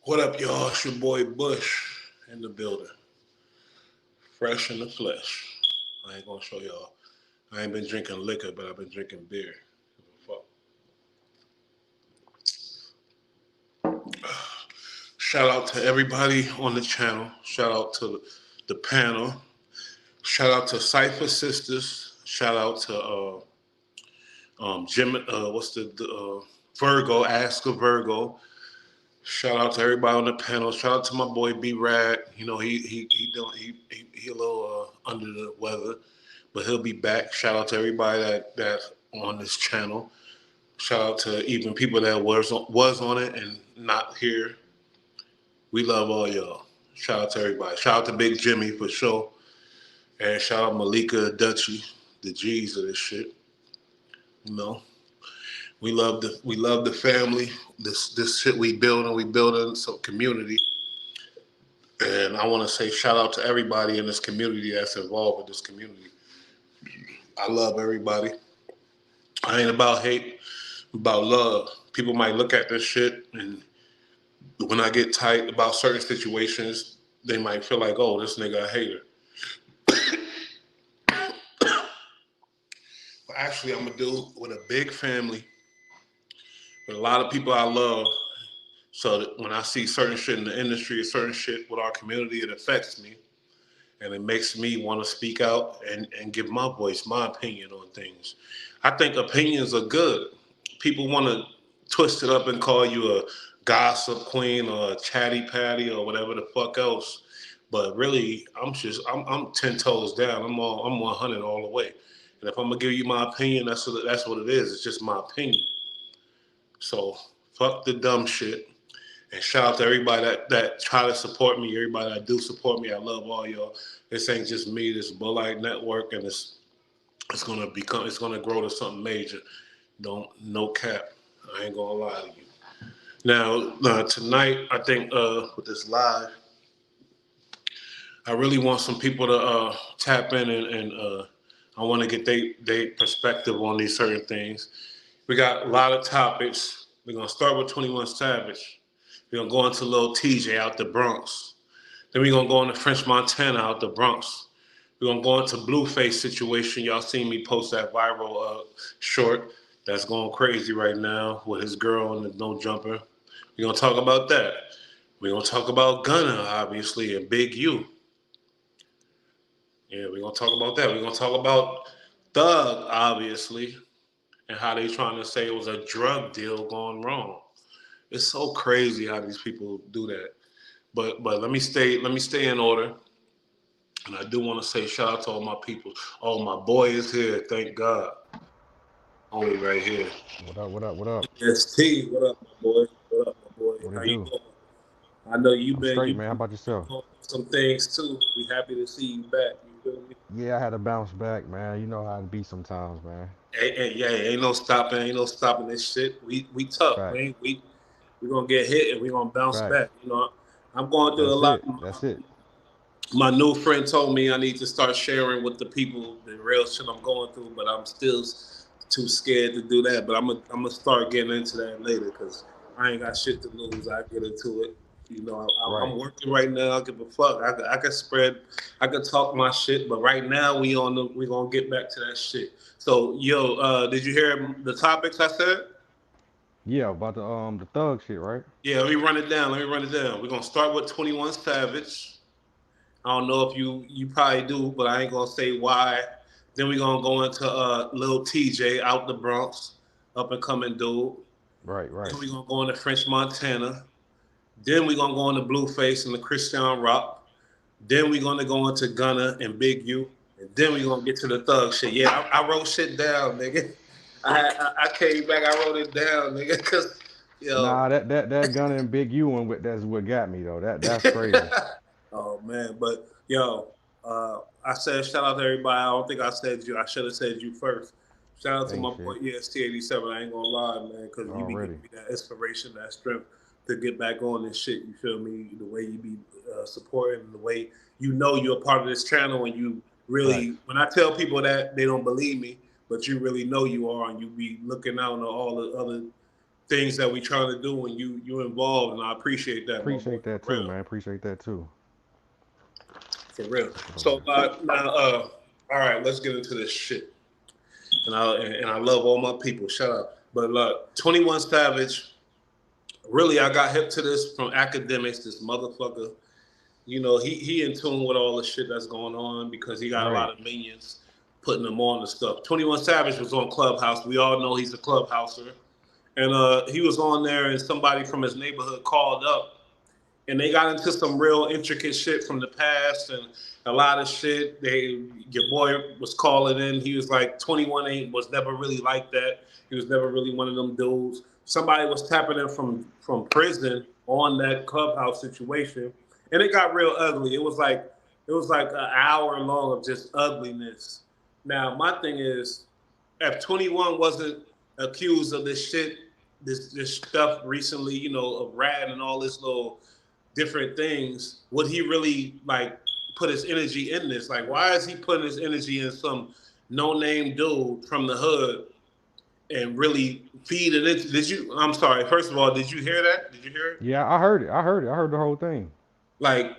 What up, y'all? It's your boy Bush in the building. Fresh in the flesh. I ain't gonna show y'all. I ain't been drinking liquor, but I've been drinking beer. Fuck. Shout out to everybody on the channel. Shout out to the panel. Shout out to Cypher Sisters. Shout out to Jim. What's the Virgo? Ask a Virgo. Shout out to everybody on the panel. Shout out to my boy B Rad. You know he a little under the weather, but he'll be back. Shout out to everybody that's on this channel. Shout out to even people that was on it and not here. We love all y'all. Shout out to everybody. Shout out to Big Jimmy for sure, and shout out Malika Dutchy, the G's of this shit. You know, we love the family. This shit we building some community. And I want to say shout out to everybody in this community that's involved with this community. I love everybody. I ain't about hate, I'm about love. People might look at this shit, and when I get tight about certain situations, they might feel like, oh, this nigga a hater. But actually, I'm a dude with a big family, with a lot of people I love. So that when I see certain shit in the industry, certain shit with our community, it affects me. And it makes me want to speak out and give my voice, my opinion on things. I think opinions are good. People want to twist it up and call you a gossip queen or a chatty patty or whatever the fuck else. But really, I'm 10 toes down. I'm 100 all the way. And if I'm gonna give you my opinion, that's what it is. It's just my opinion. So fuck the dumb shit. And shout out to everybody that try to support me, everybody that do support me. I love all y'all. This ain't just me. This Bull-Light Network, and it's gonna grow to something major. Don't no cap. I ain't gonna lie to you. Now tonight, I think with this live, I really want some people to tap in and I want to get their perspective on these certain things. We got a lot of topics. We're gonna start with 21 Savage. We're gonna go into Lil TJ out the Bronx. Then we're gonna go into French Montana out the Bronx. We're gonna go into Blueface situation. Y'all seen me post that viral short that's going crazy right now with his girl and the no jumper. We're gonna talk about that. We're gonna talk about Gunna, obviously, and Big U. Yeah, we're gonna talk about that. We're gonna talk about Thug, obviously, and how they trying to say it was a drug deal gone wrong. It's so crazy how these people do that. But let me stay in order. And I do want to say shout out to all my people. Oh, my boy is here. Thank God. Only right here. What up? What up? What up? ST, what up, my boy? What up, my boy? What How it you do? doing? I know I'm straight, man. How about you yourself? going through some things too. We happy to see you back. You feel me? Yeah, I had to bounce back, man. You know how it be sometimes, man. Yeah, ain't no stopping this shit. We tough, Fact. man. We gonna get hit and we gonna bounce Facts. back. You know, I'm going through a That's lot. it. That's it. My new friend told me I need to start sharing with the people the real shit I'm going through, but I'm still too scared to do that. But I'm gonna start getting into that later because I ain't got shit to lose. I get into it. You know, I'm Right. working right now. I give a fuck. I could spread, I could talk my shit, but right now we gonna get back to that shit. So yo, did you hear the topics I said? Yeah, about the thug shit, right? Yeah, let me run it down. Let me run it down. We're gonna start with 21 Savage. I don't know if you probably do, but I ain't gonna say why. Then we gonna go into Lil TJ out the Bronx, up and coming dude. Right, right. Then we gonna go into French Montana. Then we gonna go into Blueface and the Christian Rock. Then we gonna go into Gunna and Big U. And then we gonna get to the thug shit. Yeah, I wrote shit down, nigga. I came back, I wrote it down, nigga, cause yo. Nah, that gun and Big U one that's what got me though. That's crazy. Oh man, but yo, I said shout out to everybody. I don't think I said you. I should have said you first. Shout out to Ain't my boy shit. EST 87. I ain't gonna lie, man, because you be giving Already. me that inspiration, that strength to get back on this shit. You feel me? The way you be supporting, the way you know you're a part of this channel, and you Facts. really. When I tell people that, they don't believe me, but you really know you are, and you be looking out on all the other things that we trying to do when you involved, and I appreciate that, my boy, Appreciate that for too, real, man. Appreciate that too. for real. So, So man. now, all right, let's get into this shit. And I love all my people. Shut up. But look, 21 Savage. Really, I got hip to this from academics. This motherfucker, he in tune with all the shit that's going on because he got a Right. lot of minions putting him on the stuff. 21 Savage was on Clubhouse. We all know he's a clubhouser. And he was on there, and somebody from his neighborhood called up, and they got into some real intricate shit from the past and a lot of shit. Your boy was calling in. He was like, 21 ain't was never really like that. He was never really one of them dudes. Somebody was tapping in from prison on that clubhouse situation, and it got real ugly. It was like an hour long of just ugliness. Now my thing is, if 21 wasn't accused of this shit, this stuff recently, of rat and all this little different things, would he really like put his energy in this? Like, why is he putting his energy in some no name dude from the hood and really feed it into? Did you? I'm sorry. First of all, did you hear that? Did you hear it? Yeah, I heard it. I heard it. I heard the whole thing. Like,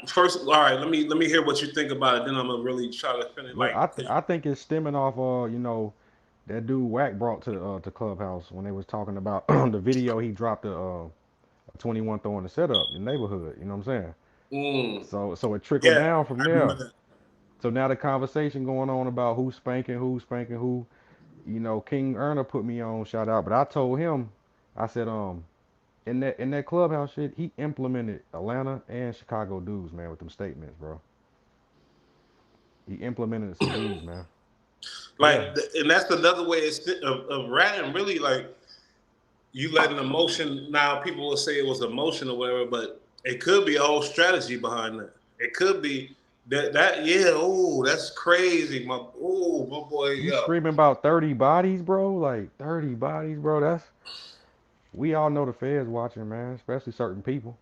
first, all right. Let me hear what you think about it. Then I'm gonna really try to finish. Well, I think it's stemming off that dude Wack brought to Clubhouse when they was talking about the video he dropped a 21 throwing the setup in the neighborhood. You know what I'm saying? mm, So it trickled yeah, down from I remember there. that. So now the conversation going on about who's spanking who. King Erna put me on shout out, but I told him, I said, in that clubhouse shit, he implemented Atlanta and Chicago dudes, man, with them statements, bro. He implemented some dudes, man. Yeah. And that's another way of ratting. Really, like, you let an emotion. Now people will say it was emotion or whatever, but it could be a whole strategy behind that. It could be that yeah. Oh, that's crazy, my boy. You Yeah. screaming about 30 bodies, bro? Like 30 bodies, bro. We all know the feds watching, man, especially certain people.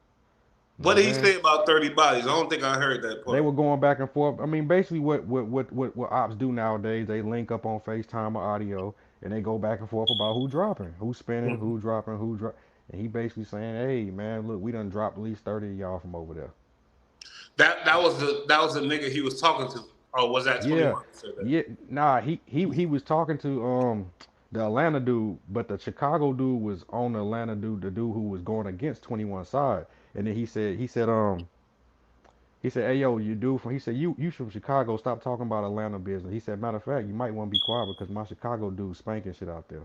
You know What what I'm did he saying? say about 30 bodies? I don't think I heard that They part. were going back and forth. I mean, basically, what ops do nowadays, they link up on FaceTime or audio, and they go back and forth about who dropping, who's spinning, Mhm. who dropping, who drop. And he basically saying, "Hey, man, look, we done dropped at least 30 of y'all from over there." That was the nigga he was talking to. Or was that Yeah, 21 who said that? yeah. Nah, he was talking to the Atlanta dude, but the Chicago dude was on the Atlanta dude, the dude who was going against 21 side. And then he said, "Hey yo, you dude from," he said, "You from Chicago? Stop talking about Atlanta business." He said, "Matter of fact, you might want to be quiet because my Chicago dude spanking shit out there."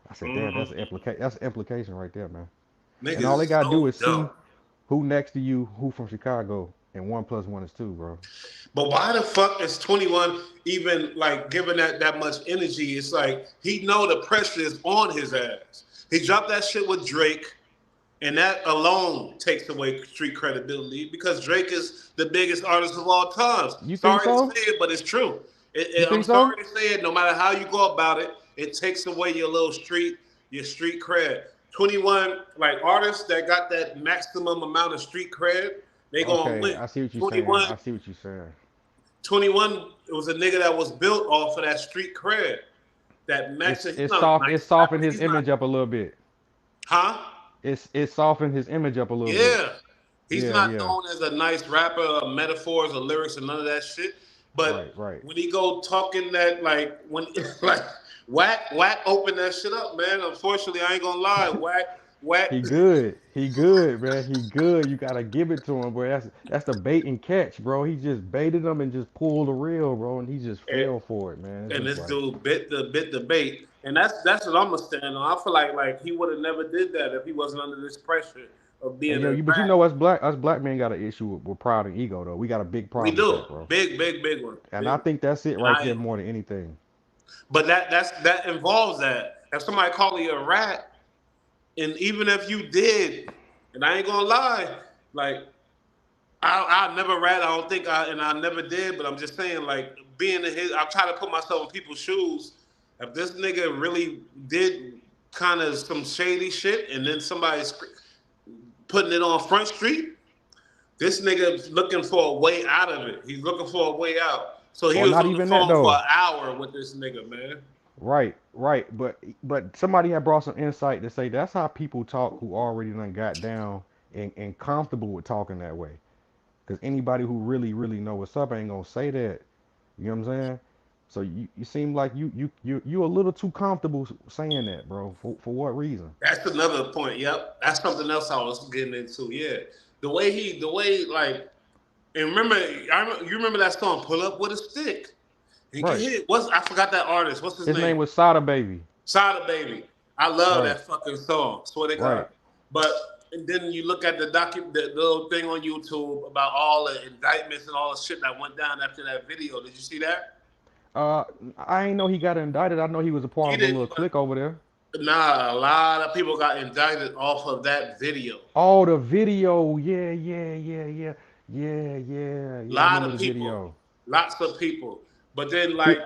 I said, "Damn, that's Mm, that's an implication right there, man." And niggas all they is gotta do so is dumb. see who next to you, who from Chicago, and 1 plus 1 is 2, bro. But why the fuck is 21 even like giving that much energy? It's like he know the pressure is on his ass. He dropped that shit with Drake, and that alone takes away street credibility because Drake is the biggest artist of all times. You think Sorry to say so? it, but it's true. You I'm think so? sorry to say it. No matter how you go about it, it takes away your street cred. 21 like artists that got that maximum amount of street cred, they gonna Okay, win. I see what you're saying. 21 I see what you're saying. 21 was a nigga that was built off of that street cred. That It's maximum. He's it's not a soft. It's nice rapper. softened his He's not. image up a little bit. Huh? It's softened his image up a little bit. Yeah. He's Yeah, not yeah. known as a nice rapper, metaphors or lyrics or none of that shit. Right, But right. when he go talking that like when like whack open that shit up, man. Unfortunately, I ain't gonna lie. Whack. He good. He good, man. He good. You gotta give it to him, bro. That's the bait and catch, bro. He just baited him and just pulled the reel, bro, and he just and, fell for it, man. It's and just this like, dude bit the bait. And that's what I'm gonna stand on. I feel like he would have never did that if he wasn't under this pressure of and being a but you rat. know us black men got an issue with pride and ego though. We got a big We problem with do. that, bro. Big one. And Big I one. think that's it And right I there more than anything. but that involves that. If somebody call you a rat, and even if you did, and I ain't gonna lie, like I never rat. I don't think I never did. But I'm just saying, like being in his, I try to put myself in people's shoes. If this nigga really did kind of some shady shit, and then somebody's putting it on Front Street, this nigga's looking for a way out of it. He's looking for a way out. So he Or was not on the even that phone for though. an hour with this nigga, man. Right, right. But somebody had brought some insight to say that's how people talk who already done got down and comfortable with talking that way. Because anybody who really know what's up ain't gonna say that. You know what I'm saying? So you seem like you a little too comfortable saying that, bro. For what reason? That's another point. Yep, that's something else I was getting into. Yeah, the way like, and remember, you remember that song "Pull Up with a Stick" and get Right. hit. What's I forgot that artist. What's his His name? name was Sada Baby. Sada Baby. I love Right. that fucking song. Swear to God. Right. But and then you look at the little thing on YouTube about all the indictments and all the shit that went down after that video. Did you see that? Uh, I ain't know he got indicted. I know he was a part He of a little didn't, but clique over there. nah, a lot of people got indicted off of that video. Oh, the video. Yeah, yeah, yeah, yeah, yeah, yeah, A yeah. I lot remember of the people, video. lots of people. But then He, like,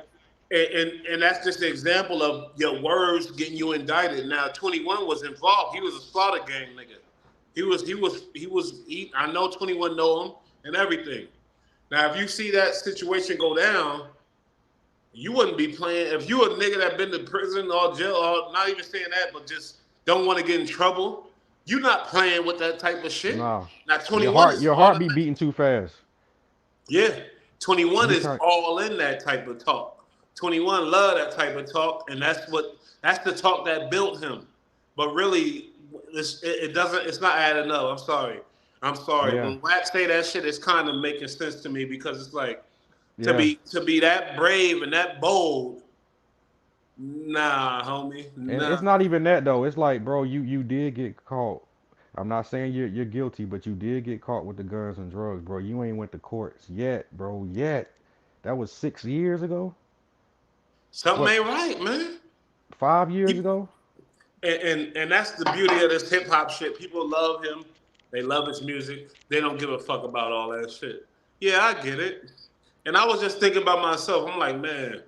and that's just an example of your words getting you indicted. Now, 21 was involved. He was a slaughter gang nigga. I know 21 know him and everything. Now, if you see that situation go down, you wouldn't be playing. If you a nigga that been to prison or jail, or not even saying that, but just don't want to get in trouble, you not playing with that type of shit. nah, Now, 21 is your all heart in be that. beating too fast. Yeah, 21 You is can't. all in that type of talk. 21 love that type of talk, and that's the talk that built him. But really, it doesn't. It's not adding up. I'm sorry. I'm sorry. Yeah, When Wax say that shit, it's kind of making sense to me because it's like yeah. to be that brave and that bold. Nah, homie. And Nah. it's not even that though. It's like, bro, you did get caught. I'm not saying you're guilty, but you did get caught with the guns and drugs, bro. You ain't went to courts yet, bro. Yet. That was 6 years ago. Something What? ain't right, man. 5 years People, ago? and that's the beauty of this hip hop shit. People love him. They love his music. They don't give a fuck about all that shit. Yeah, I get it. And I was just thinking about myself. I'm like, man,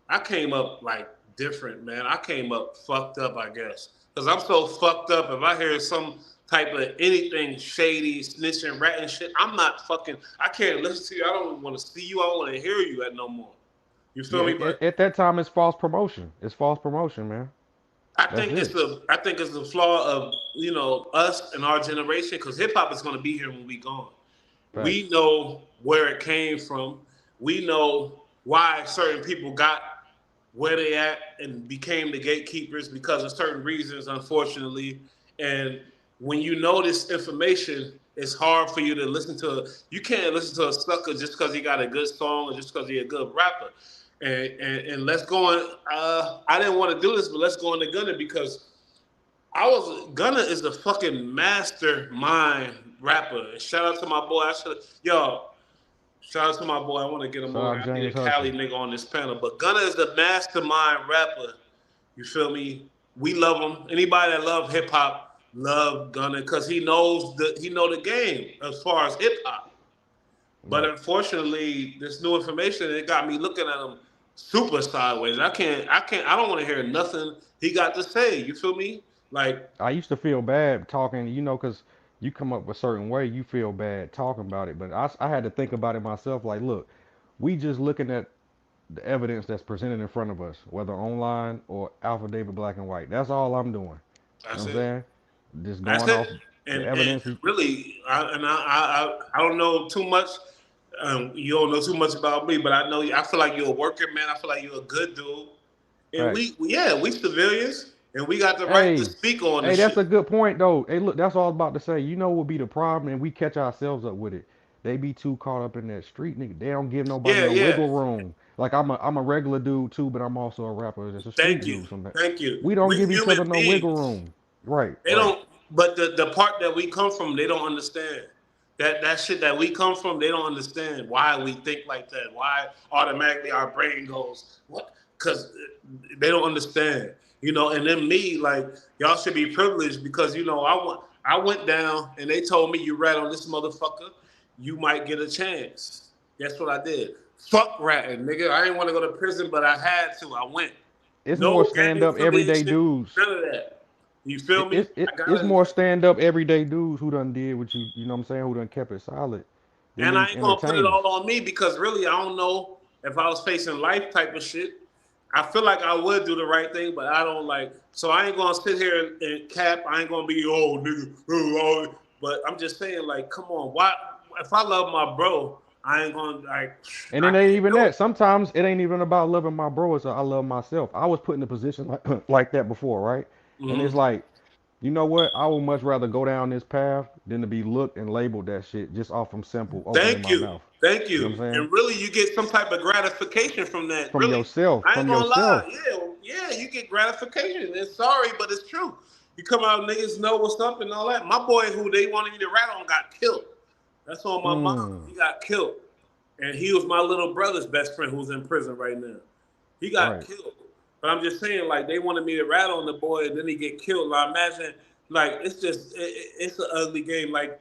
I came up like different, man. I came up fucked up, I guess. Because I'm so fucked up. If I hear some type of anything shady, snitching, ratting shit, I'm not fucking, I can't listen to you. I don't want to see you. I don't want to hear you at no more. You Yeah, feel me? But at that time it's false promotion. It's false promotion, man. That's it. I think it's the flaw of us and our generation because hip hop is going to be here when we gone. We Facts. know where it came from. We know why certain people got where they at and became the gatekeepers because of certain reasons, unfortunately. And when you know this information, it's hard for you to listen to. You can't listen to a sucker just because he got a good song or just because he a good rapper. And let's go on. I didn't want to do this, but let's go on to Gunna because Gunna is the fucking mastermind rapper. And shout out to my boy. I should yo. Shout out to my boy. I want to get him Shout on. out I need a James Cali Hudson. nigga on this panel. But Gunna is the mastermind rapper. You feel me? We love him. Anybody that love hip hop love Gunna because he know the game as far as hip hop. But Right. unfortunately, this new information it got me looking at him super sideways. I don't want to hear nothing he got to say. You feel me? Like I used to feel bad talking, 'cause you come up a certain way, you feel bad talking about it. But I had to think about it myself. Like, look, we just looking at the evidence that's presented in front of us, whether online or affidavit black and white. That's all I'm doing. You know that's what I'm it. saying? Just That's going it. off the And evidence. really, I don't know too much. You don't know too much about me, but I know I feel like you're a worker, man. I feel like you're a good dude. And Facts. we civilians, and we got the right to Hey, speak on hey, this that's shit. a good point though. Hey, look, that's all I was about to say. You know what would be the problem, and we catch ourselves up with it. They be too caught up in that street nigga. They don't give nobody Yeah, no yeah. wiggle room. Like I'm a regular dude too, but I'm also a rapper. That's a street Thank you, dude. Sometimes thank you. we don't We give each human other no wiggle beings. room. Right, They right. don't. But the part that we come from, they don't understand. That shit that we come from, they don't understand why we think like that. Why automatically our brain goes what? Because they don't understand. And then me, like y'all should be privileged because I went down and they told me you rat on this motherfucker, you might get a chance. Guess what I did? Fuck ratting, nigga. I didn't want to go to prison, but I had to. I went. It's more No stand gang up everyday affiliation, dudes. none of that. You feel me? I It's gotta, more stand up everyday dudes who done did what you know what I'm saying, who done kept it solid than and I these ain't gonna put it entertainers. all on me because really I don't know if I was facing life type of shit. I feel like I would do the right thing, but I don't like. So I ain't gonna sit here and cap. I ain't gonna be nigga, but I'm just saying like, come on, why? If I love my bro, I ain't gonna like. And I it ain't can't even do that. it. Sometimes it ain't even about loving my bro. It's I love myself. I was put in a position like, like that before, right? And it's Hmm. like, you know what? I would much rather go down this path than to be looked and labeled that shit just off from simple opening Thank my you, mouth. thank You know what you. I'm saying? And really, you get some type of gratification from that. From Really, yourself, I ain't from gonna yourself. lie. Yeah, yeah, you get gratification. It's sorry, but it's true. You come out, niggas know what's up and all that. My boy, who they wanted me to rat on, got killed. That's on my mom. Mm, He got killed, and he was my little brother's best friend who's in prison right now. He got right. killed. But I'm just saying, like they wanted me to rat on the boy, and then he get killed. Like imagine, like it's just it's an ugly game. Like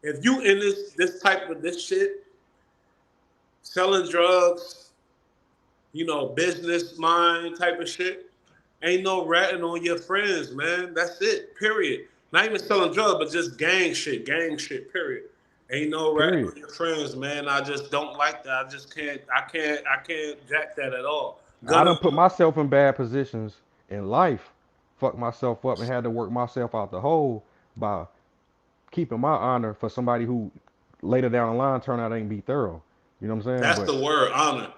if you in this type of this shit, selling drugs, business mind type of shit. Ain't no ratting on your friends, man. That's it. Period. Not even selling drugs, but just gang shit. Period. Ain't no ratting Period. on your friends, man. I just don't like that. I just can't. I can't jack that at all. I Gonna. done put myself in bad positions in life, fucked myself up, and had to work myself out the hole by keeping my honor for somebody who later down the line turn out ain't be thorough. You know what I'm saying? That's But the word, honor.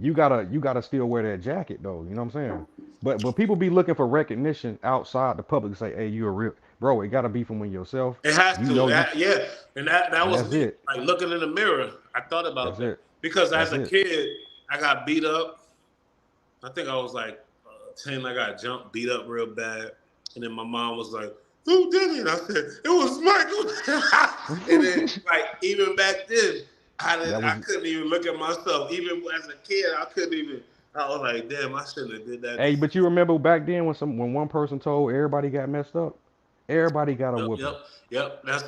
you gotta still wear that jacket though. You know what I'm saying? But people be looking for recognition outside the public to say, hey, you a real bro. It gotta be from when yourself. It has You to. know you, Yeah. And that and was that's me. it. Like looking in the mirror, I thought about That's that it. because as That's a it. kid, I got beat up. I think I was like 10. I got jumped, beat up real bad, and then my mom was like, "Who did it?" I said, "It was Michael." And then, like even back then, That I was. couldn't even look at myself. Even as a kid, I couldn't even. I was like, "Damn, I shouldn't have did that." Hey, but you remember back then when one person told everybody got messed up, everybody got a Yep, yep, whooping. yep. That's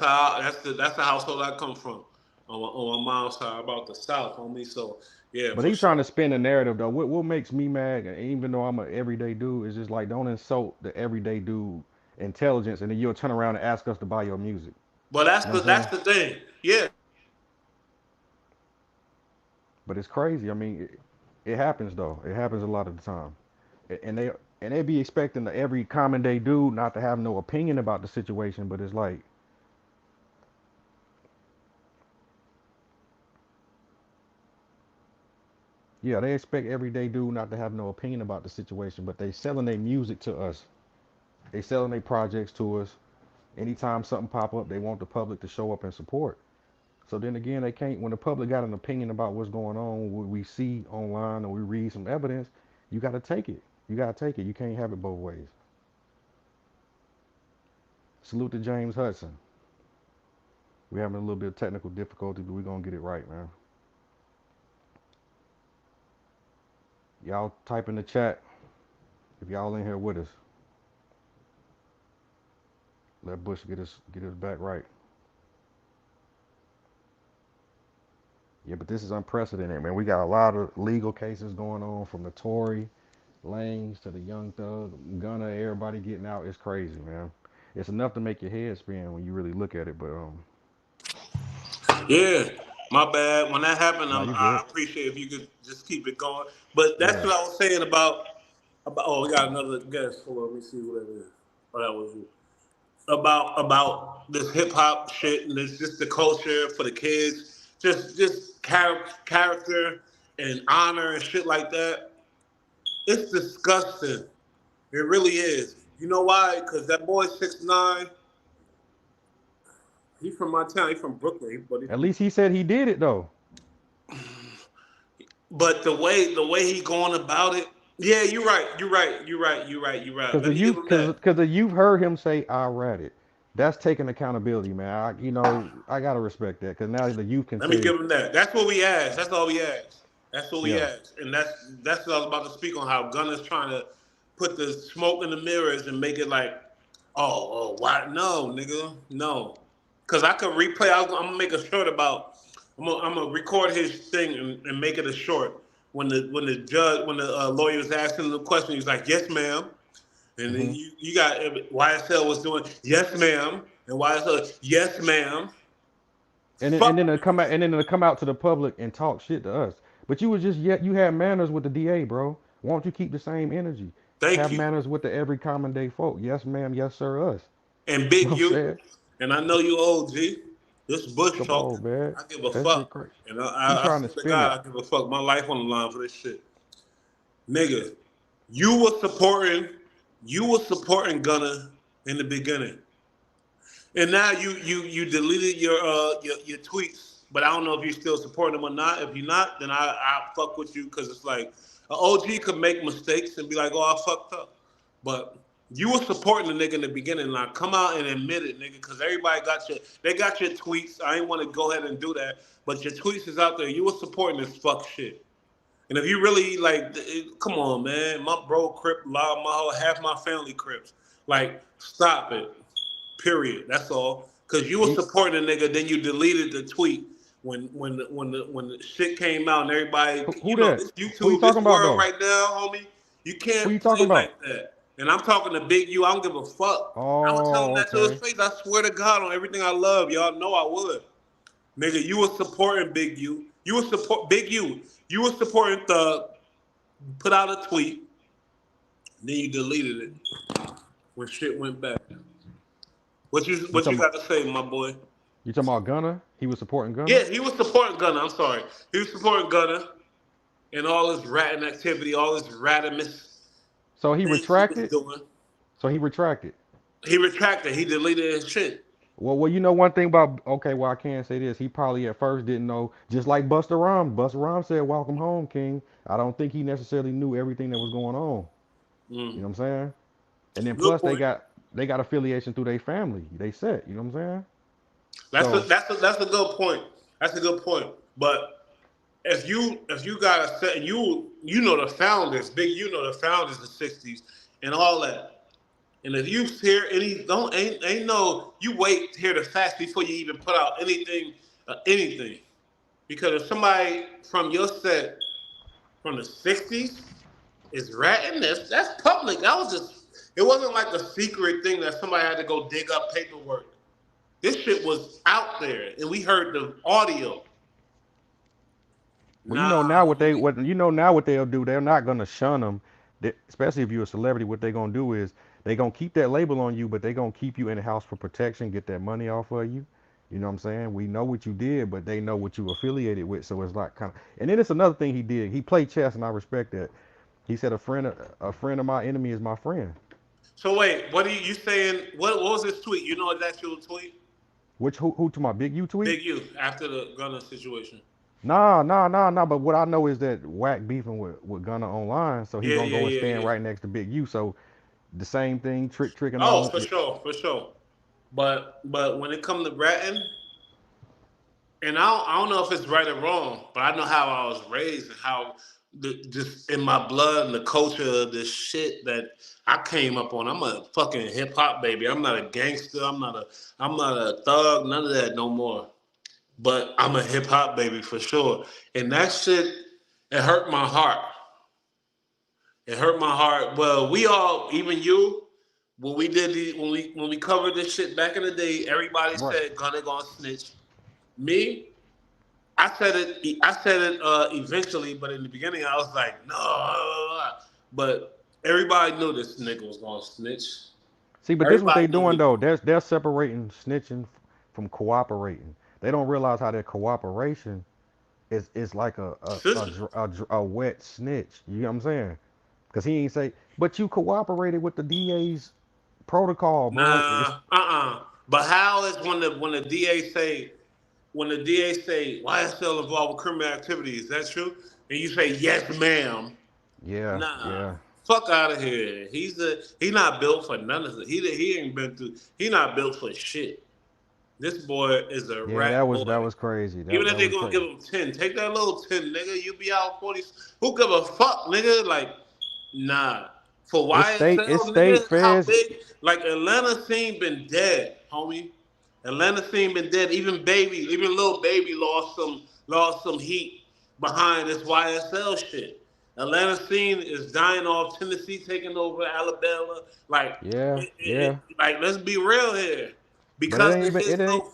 the household I come from on my mom's side about the South, homie. So yeah, But for they trying sure. to spin the narrative though. What makes me mad, and even though I'm an everyday dude, is just like don't insult the everyday dude intelligence, and then you'll turn around and ask us to buy your music. But You know what I'm that's saying? the thing. Yeah, But it's crazy. I mean, it happens though. It happens a lot of the time, and they be expecting the every common day dude not to have no opinion about the situation. But it's like, yeah, they expect everyday dude not to have no opinion about the situation, but they selling their music to us. They selling their projects to us. Anytime something pop up, they want the public to show up and support. So then again, they can't. When the public got an opinion about what's going on, what we see online, or we read some evidence, you got to take it. You got to take it. You can't have it both ways. Salute to James Hudson. We're having a little bit of technical difficulty, but we're gonna get it right, man. Y'all type in the chat if y'all in here with us. Let Bush get us back right. Yeah, but this is unprecedented, man. We got a lot of legal cases going on from the Tory Lanez to the Young Thug, Gunna, everybody getting out. It's crazy, man. It's enough to make your head spin when you really look at it. But yeah. My bad. When that happened, nah, you I good. appreciate if you could just keep it going. But that's Yeah. what I was saying about. Oh, we got another guest. Hold on, let me see who that is. Oh, that was you. About this hip hop shit and this just the culture for the kids, just character and honor and shit like that. It's disgusting. It really is. You know why? Because that boy 6ix9ine, he's from my town. He's from Brooklyn, but he's At from. least he said he did it though. But the way he going about it, yeah, you're right. You're right. You're right. You're right. You're right. Cause Let the me give youth, him that. cause the you've heard him say I read it. That's taking accountability, man. I gotta respect that. Cause now the youth can Let me say, give him that. That's what we asked. That's all we asked. That's what we yeah. asked. And that's what I was about to speak on how Gunna's trying to put the smoke in the mirrors and make it like, why? No, nigga, no. Because I could replay. I'm gonna make a short about. I'm gonna record his thing and make it a short. When the lawyer was asking the question, he's like, "Yes, ma'am." And then Hmm. you got YSL was doing, "Yes, ma'am," and YSL, "Yes, ma'am." And Fuck. then to come out to the public and talk shit to us. But you was just yet you had manners with the DA, bro. Won't you keep the same energy? Thank Have you. manners with the every common day folk. Yes, ma'am. Yes, sir. Us. And You know Big what I'm U, saying? and I know you OG. This Bush Come talking. on, man. I give a That shit fuck. crazy. And He I trying to swear to spin it. God, I give a fuck. My life on the line for this shit. Nigga, you were supporting Gunna in the beginning. And now you deleted your tweets, but I don't know if you're still supporting them or not. If you're not, then I fuck with you because it's like an OG could make mistakes and be like, "Oh, I fucked up," but you were supporting the nigga in the beginning. Like, come out and admit it, nigga, because everybody got your tweets. I ain't want to go ahead and do that, but your tweets is out there. You were supporting this fuck shit. And if you really like, come on, man. My bro Crip, my whole half my family Crips. Like, stop it. Period. That's all. Cause you were He supporting a nigga, then you deleted the tweet when the shit came out and everybody, who that? this Who you YouTube, this talking about world though? right now, homie. You Who can't you play talking like about? that. And I'm talking to Big U. I don't give a fuck. I would tell him Oh, that to his okay. face. I swear to God on everything I love. Y'all know I would. Nigga, you was supporting Big U. You was support Big U. You was supporting Thug. Put out a tweet, then you deleted it when shit went back. You What you talking about? got to say, my boy? You talking about Gunna? He was supporting Gunna. Yeah, he was supporting Gunna. I'm sorry, he was supporting Gunna and all his ratting activity, all his ratimus So he things he was retracted. doing. So he retracted. He retracted. He deleted his shit. Well, you know one thing about okay. Well, I can say this. He probably at first didn't know. Just like Busta Rhymes. Busta Rhymes said, "Welcome home, King." I don't think he necessarily knew everything that was going on. You know Mm. what I'm saying? And then Good plus point. they got affiliation through their family. They said, you know what I'm saying? That's a So that's a that's a good point. That's a good point. But if you got a set, you know the founders, Big, you know the founders of the '60s and all that. And if you hear any, don't ain't no, you wait to hear the facts before you even put out anything. Because if somebody from your set from the '60s is ratting, that's public. That was just, it wasn't like a secret thing that somebody had to go dig up paperwork. This shit was out there, and we heard the audio. well, you know now Nah, what they homie. what you know now what they'll do. They're not gonna shun them. Especially if you're a celebrity, what they're gonna do is they gonna keep that label on you, but they gonna keep you in the house for protection, get that money off of you. You know what I'm saying? We know what you did, but they know what you affiliated with, so it's like kind of. And then it's another thing he did. He played chess, and I respect that. He said a friend of my enemy is my friend. So wait, what are you saying? What was this tweet? You know his actual tweet? Which who to my big U tweet? Big U after the Gunner situation. Nah. But what I know is that Wack beefing with Gunna online, so he Yeah, gonna yeah, go and yeah, stand yeah. right next to Big U. So the same thing, tricking Oh, on. for sure, for sure. But when it comes to ratting, and I don't know if it's right or wrong, but I know how I was raised and how just in my blood and the culture of this shit that I came up on. I'm a fucking hip hop baby. I'm not a gangster. I'm not a thug. None of that no more. But I'm a hip hop baby for sure. And that shit, it hurt my heart. It hurt my heart. Well, we all, even you, when we covered this shit back in the day, everybody Right. said Gunna gonna snitch. Me, I said it eventually, but in the beginning I was like, no. But everybody knew this nigga was gonna snitch. See, but this is what they Everybody knew doing he was though. gonna. They're separating snitching from cooperating. They don't realize how that cooperation is like Sister. a wet snitch. You know what I'm saying? Because he ain't say, but you cooperated with the DA's protocol, bro. It's Nah, But how is when the DA say YSL involved with criminal activity? Is that true? And you say yes, ma'am. yeah, Nah, yeah, fuck out of here. He not built for none of it. He ain't been through. He not built for shit. This boy is a yeah. rat That boy. was crazy. Even if That they was gonna give crazy. him 10, take that little 10, nigga. You be out 40. Who give a fuck, nigga? Like, nah. For It's YSL, state nigga, how feds. big? Like Atlanta scene been dead, homie. Atlanta scene been dead. Even little baby lost some heat behind this YSL shit. Atlanta scene is dying off. Tennessee taking over Alabama. Like, Yeah, yeah. like let's be real here. But it Because ain't this even shit's it ain't so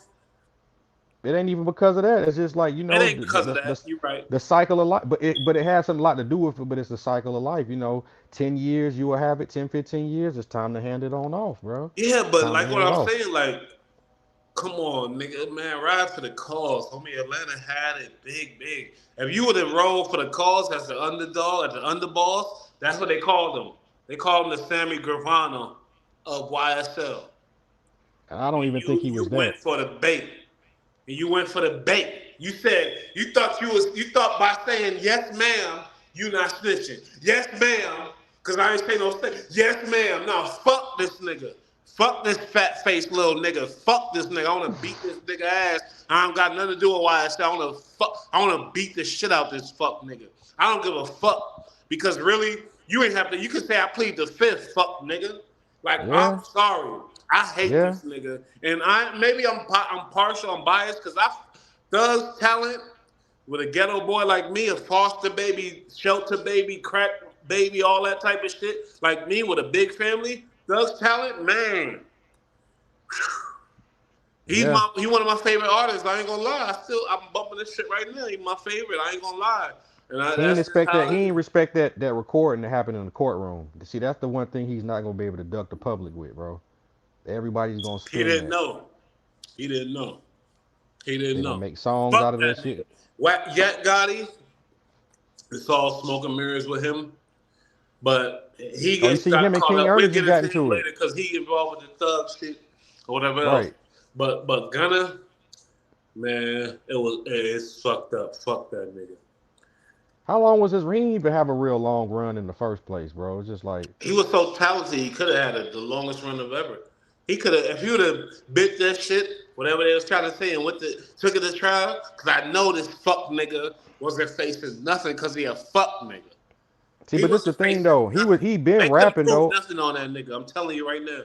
It ain't even because of that. It's just like It ain't because of that. You're right. the cycle of life. But it has something a lot to do with it. But it's the cycle of life. 10 years you will have it. 10, 15 years. It's time to hand it on off, bro. Yeah, It's but time to like what hand it I'm off. saying, like, come on, nigga, man, ride for the cause. Homie, Atlanta had it big, big. If you would have rolled for the cause as the underdog, as the underboss, that's what they called him. They called him the Sammy Gravano of YSL. And I don't And even think he you was went that. for the bait. And you went for the bait. You said you thought by saying yes ma'am, you not snitching. Yes ma'am, cause I ain't say no snitch. Yes ma'am. No, fuck this nigga. Fuck this fat faced little nigga. Fuck this nigga. I wanna beat this nigga ass. I don't got nothing to do with why I said I wanna beat the shit out this fuck nigga. I don't give a fuck. Because really, you ain't have to you can say I plead the fifth, fuck nigga. Like I'm Yeah, sorry, I hate yeah. this nigga, and maybe I'm partial, I'm biased because I Thug's talent with a ghetto boy like me, a foster baby, shelter baby, crack baby, all that type of shit, like me with a big family. Thug's talent, man, Yeah. he one of my favorite artists. I ain't gonna lie, I'm bumping this shit right now. He's my favorite. I ain't gonna lie, He ain't that's just expect that. how He it ain't is. respect that recording that happened in the courtroom. See, that's the one thing he's not gonna be able to duck the public with, bro. Everybody's gonna He spin didn't that. know. He didn't know. He didn't They're gonna know. make songs out Fuck of that that shit. nigga. Whack Yak Gotti. It's all smoke and mirrors with him. But he Oh, you gets see, got him and caught King up. We'll Ernest get just got into him into it. later because he involved with the thug shit or whatever else. Right. But Gunna, man, it's fucked up. Fuck that nigga. How long was his? He didn't even have a real long run in the first place, bro. It's just like, He was so talented. He could have had the longest run of ever. He could have, if he would have bit that shit, whatever they was trying to say, and took it to trial. Because I know this fuck nigga wasn't facing nothing because he a fuck nigga. see, He but this the wasn't thing facing though. nothing. He been They couldn't rapping prove though. nothing on that nigga. I'm telling you right now.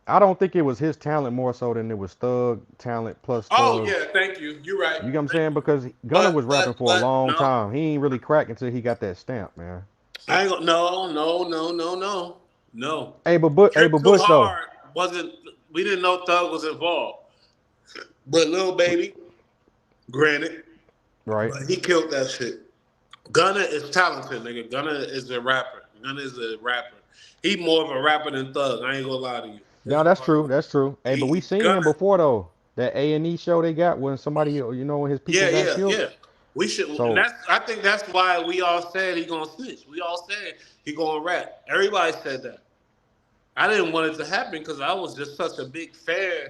I don't think it was his talent more so than it was Thug talent plus Oh Thug's. yeah, thank you. You're right. You get what I'm Thank saying? you. Because Gunna was rapping for a But long no, time. He ain't really crack until he got that stamp, man. I ain't gonna. No. But Trip Too Bush though, Hard wasn't. We didn't know Thug was involved, but Lil Baby, granted, right? but he killed that shit. Gunna is talented, nigga. Gunna is a rapper. Gunna is a rapper. He more of a rapper than Thug. I ain't gonna lie to you. As No, that's far true. That's true. Hey, but we seen him Gunna, before though. That A&E show they got when somebody, when his people got killed. yeah. We should, and So, I think that's why we all said he gonna snitch. We all said he gonna rap. Everybody said that. I didn't want it to happen because I was just such a big fan.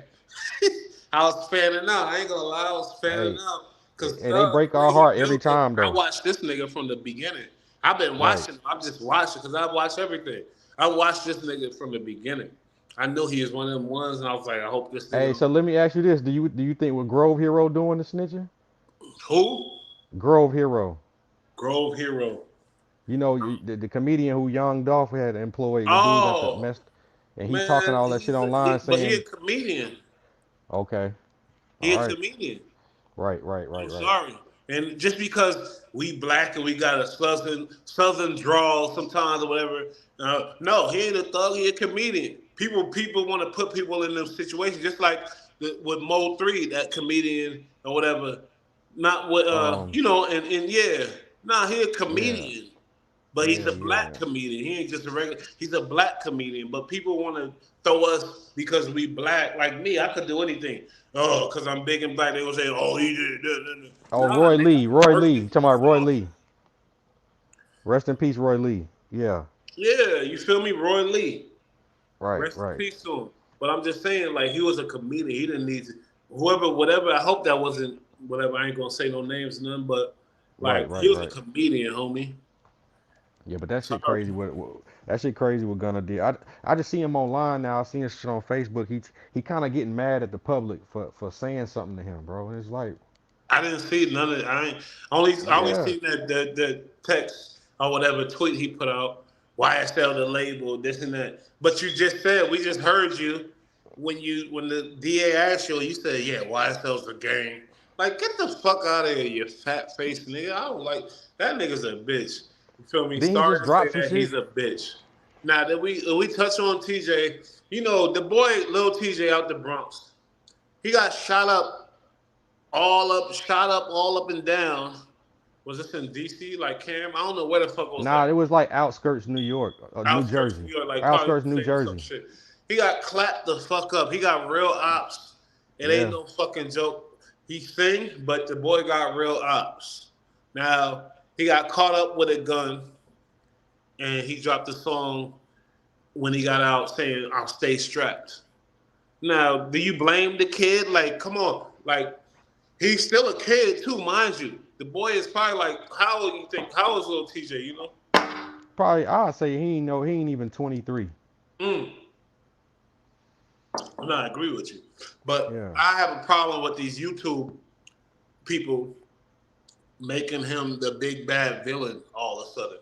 I was fanning out. I ain't gonna lie, I was fanning hey, out because hey, they Thug, break the way our he heart every built it. time I though. watched this nigga from the beginning. I've been Right. watching. I'm just watching because I watch everything. I watched this nigga from the beginning. I knew he was one of them ones, and I was like, I hope this nigga Hey, don't so let me ask you this: Do you think what Grove Hero doing the snitching? who Grove Hero. Grove Hero. The comedian who Young Dolph had employed. The dude got the Oh messed, and he talking man, all that shit online but he a saying, comedian. okay, He all a right, comedian. right, right, I'm right, right. sorry. And just because we black and we got a southern drawl sometimes or whatever, no, he ain't a thug. He a comedian. People want to put people in them situations, just like with Mo 3, that comedian or whatever. Not with Um, and yeah, nah, he a yeah, comedian. But he's yeah, a yeah. black comedian. He ain't just a regular. He's a black comedian. But people want to throw us because we black. Like me, I could do anything. Oh, because I'm big and black. They gonna say, oh, he did. Oh, Nah, Roy nigga, Lee, I'm Roy Lee. working You talking about both Roy off. Lee? Rest in peace, Roy Lee. Yeah, Yeah, you feel me? Roy Lee. right, Rest in right, peace to him. But I'm just saying, like, he was a comedian. He didn't need to. Whoever, whatever. I hope that wasn't whatever. I ain't gonna say no names, none. But right, like, he right, was a right. comedian, homie. Yeah, but that shit Sorry. crazy. What that shit crazy? What Gunna did? I just see him online now. I seen his shit on Facebook. He kind of getting mad at the public for saying something to him, bro. And it's like, I didn't see none of it. I only yeah, seen that text or whatever tweet he put out. YSL the label, this and that. But you just said we just heard you when the DA asked you, you said, yeah, YSL's the gang. Like, get the fuck out of here, you fat face nigga. I don't like that nigga's a bitch. You feel me? then he Sorry just to say dropped some that he's shit. a bitch. Now that we touch on TJ, the boy Lil TJ out the Bronx, he got shot up shot up, all up and down. Was this in DC? Like Cam? I don't know where the fuck it was Nah, like. it was like outskirts New York, New Outskirts of Jersey, New York, like probably outskirts New say some Jersey. shit. He got clapped the fuck up. He got real ops. It ain't Yeah, no fucking joke. He sing, but the boy got real ops. Now he got caught up with a gun, and he dropped a song when he got out saying, "I'll stay strapped." Now, do you blame the kid? Like, come on, like he's still a kid too, mind you. The boy is probably like, how old you think? How old is little TJ? You know? probably I'd say he ain't even 23. Mm. No, I agree with you. But Yeah, I have a problem with these YouTube people making him the big bad villain all of a sudden.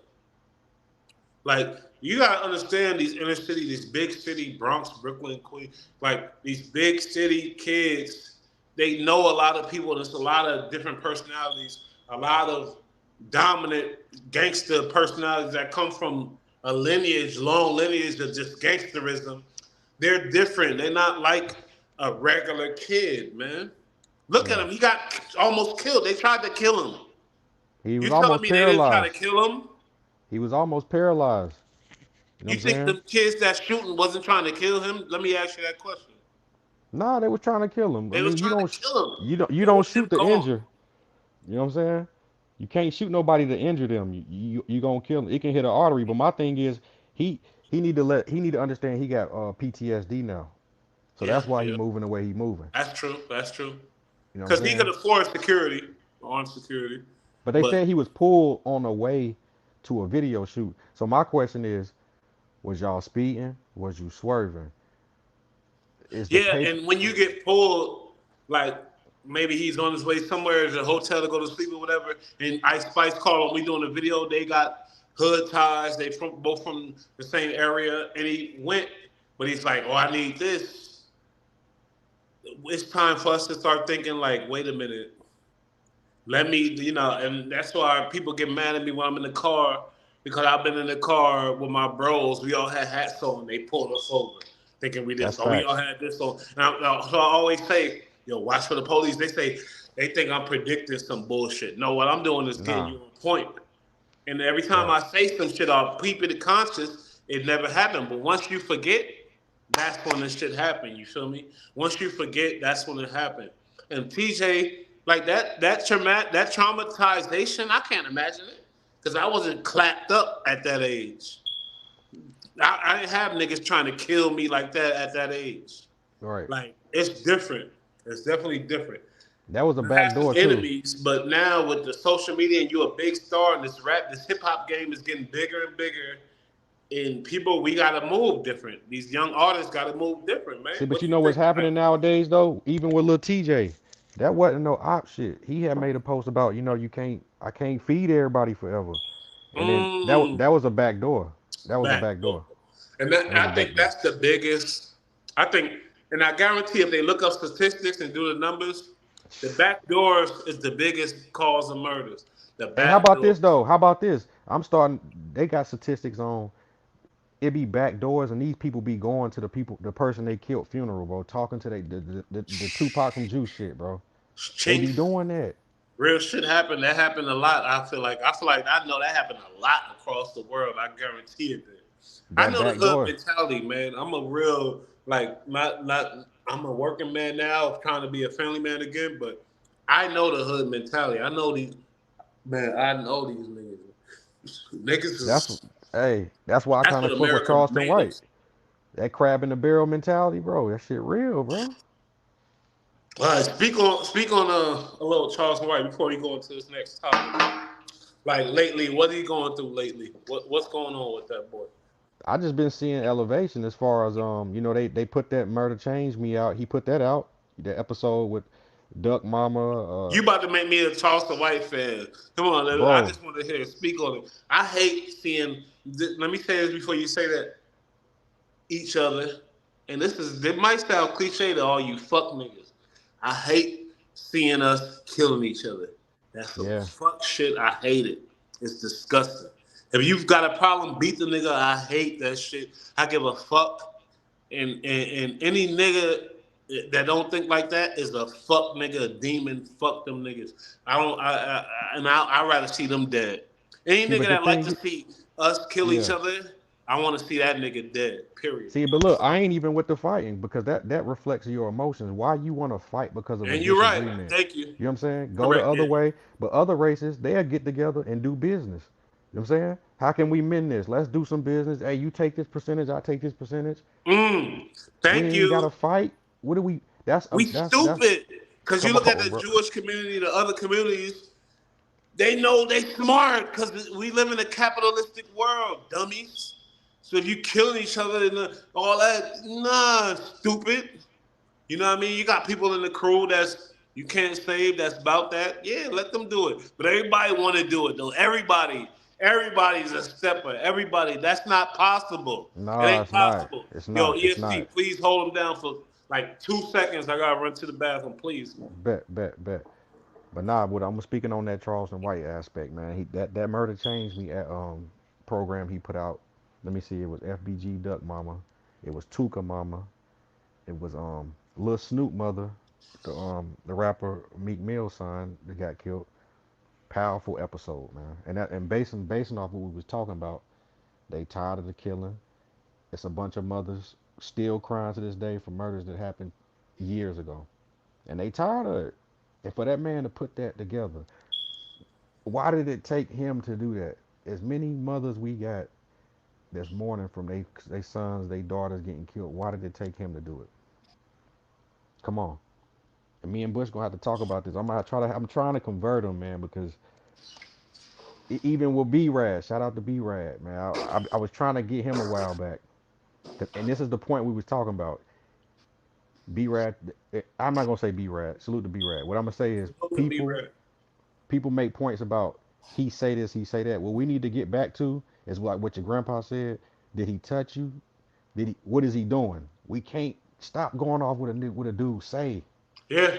Like, you gotta understand these inner city, these big city, Bronx, Brooklyn, Queens, like these big city kids, they know a lot of people. There's a lot of different personalities, a lot of dominant gangster personalities that come from a lineage, long lineage of just gangsterism. They're different. They're not like a regular kid, man. Look at yeah. him. He got almost killed. They tried to kill him. He You was telling almost me they didn't try to paralyzed. kill him? He was almost paralyzed. You know what You I'm think saying? the kids that shooting wasn't trying to kill him? Let me ask you that question. Nah, they was trying to kill him. I They was mean, trying to kill him. you They don't want him shoot the gone. injure. You know what I'm saying? You can't shoot nobody to injure them. You gonna kill them. It can hit an artery. But my thing is, he he need to understand he got PTSD now. So Yeah, that's why he yeah. moving the way he moving. That's true. That's true. You know what I'm Because he could saying? afford security, armed security. But they But said he was pulled on the way to a video shoot. So my question is, was y'all speeding? Was you swerving? Is the yeah, paper? and when you get pulled, like maybe he's on his way somewhere to a hotel to go to sleep or whatever, and Ice Spice called him, we doing a video, they got hood ties, they from both from the same area, and he went, but he's like, oh, I need this. It's time for us to start thinking like, wait a minute, let me, and that's why people get mad at me when I'm in the car because I've been in the car with my bros. We all had hats on. They pulled us over, thinking we That's this. Oh, we all facts. had this on. So I always say, yo, watch for the police. They say they think I'm predicting some bullshit. No, what I'm doing is getting Nah, you on point. And every time right. I say some shit, I'll keep it conscious. It never happened. But once you forget, that's when this shit happened. You feel me? Once you forget, that's when it happened. And TJ, like that traumatization, I can't imagine it because I wasn't clapped up at that age. I didn't have niggas trying to kill me like that at that age. Right. Like it's different. It's definitely different. That was a I back had some door too. enemies, but now with the social media and you a big star and this hip hop game is getting bigger and bigger. And people, we gotta move different. These young artists gotta move different, man. See, but What you you know what's think about happening nowadays though? Even with Lil TJ, that wasn't no op shit. He had made a post about, I can't feed everybody forever. it? And then that was a back door. That was a Back back door. door. And That was a I think back door. that's the biggest. I think, and I guarantee if they look up statistics and do the numbers, the back doors is the biggest cause of murders. The Hey, how back about this doors. though? How about this? I'm starting. They got statistics on it be back doors, and these people be going to the person they killed funeral, bro. Talking to the Tupac from Juice shit, bro. They be Chinks. doing that. Real shit happened. That happened a lot. I feel like I know that happened a lot across the world. I guarantee it did. I That know the back hood door. mentality, man. I'm a real like not I'm a working man now, trying to be a family man again, but I know the hood mentality. I know these man, I know these niggas. Niggas That's is that's why I that's kind what of fuck with America Charleston made White. us. That crab in the barrel mentality, bro. That shit real, bro. All right, speak on a little Charles White before we go into this next topic. Like lately, what are you going through lately? What's going on with that boy? I just been seeing elevation as far as they put that Murder Change Me out. He put that out. The episode with Duck Mama, You about to make me a Charleston White fan. Come on, I bro. just want to hear speak on it. I hate seeing. Let me say this before you say that. Each other, and it might sound cliche to all you fuck niggas. I hate seeing us killing each other. That's some Yeah, fuck shit. I hate it. It's disgusting. If you've got a problem, beat the nigga. I hate that shit. I give a fuck. And any nigga that don't think like that is a fuck nigga, a demon. Fuck them niggas. I don't. I rather see them dead. Any See, nigga but the that like thing, to see us kill each yeah. other, I want to see that nigga dead. Period. See, but look, I ain't even with the fighting because that reflects your emotions. Why you want to fight because of a And you're right. disagreement? Thank you. You know what I'm saying? Go the Correct. other Yeah. way. But other races, they'll get together and do business. You know what I'm saying? How can we mend this? Let's do some business. Hey, you take this percentage, I take this percentage. We Thank ain't got to you. fight. What do we? We That's. stupid. Cause you Come look at on, the bro. Jewish community, the other communities, they know they smart because we live in a capitalistic world, dummies. So if you killing each other and all that, nah, stupid. You know what I mean? You got people in the crew that's you can't save that's about that. Yeah, let them do it. But everybody want to do it though. Everybody's a stepper. Everybody, that's not possible. It Nah, ain't it's not. possible. It's Yo, not. It's EST, not. please hold them down for like 2 seconds. I gotta run to the bathroom, please. Bet. But nah, what I'm speaking on that Charleston White aspect, man. That murder changed me at program he put out. Let me see, it was FBG Duck Mama, it was Tuka Mama, it was Lil Snoop mother, the rapper Meek Mill son that got killed. Powerful episode, man. And basing off what we was talking about, they tired of the killing. It's a bunch of mothers still crying to this day for murders that happened years ago, and they tired of it. And for that man to put that together, why did it take him to do that? As many mothers we got that's mourning from they sons, they daughters getting killed. Why did it take him to do it? Come on. And me and Bush gonna have to talk about this. I'm trying to convert him, man, because even with B Rad, shout out to B Rad, man. I was trying to get him a while back, and this is the point we was talking about. B Rad, I'm not gonna say B Rad. Salute to B Rad. What I'm gonna say is Supposed to be people ready. people make points about he say this, he say that. What we need to get back to is like what your grandpa said. Did he touch you? Did he? What is he doing? We can't stop going off with a dude say. Yeah.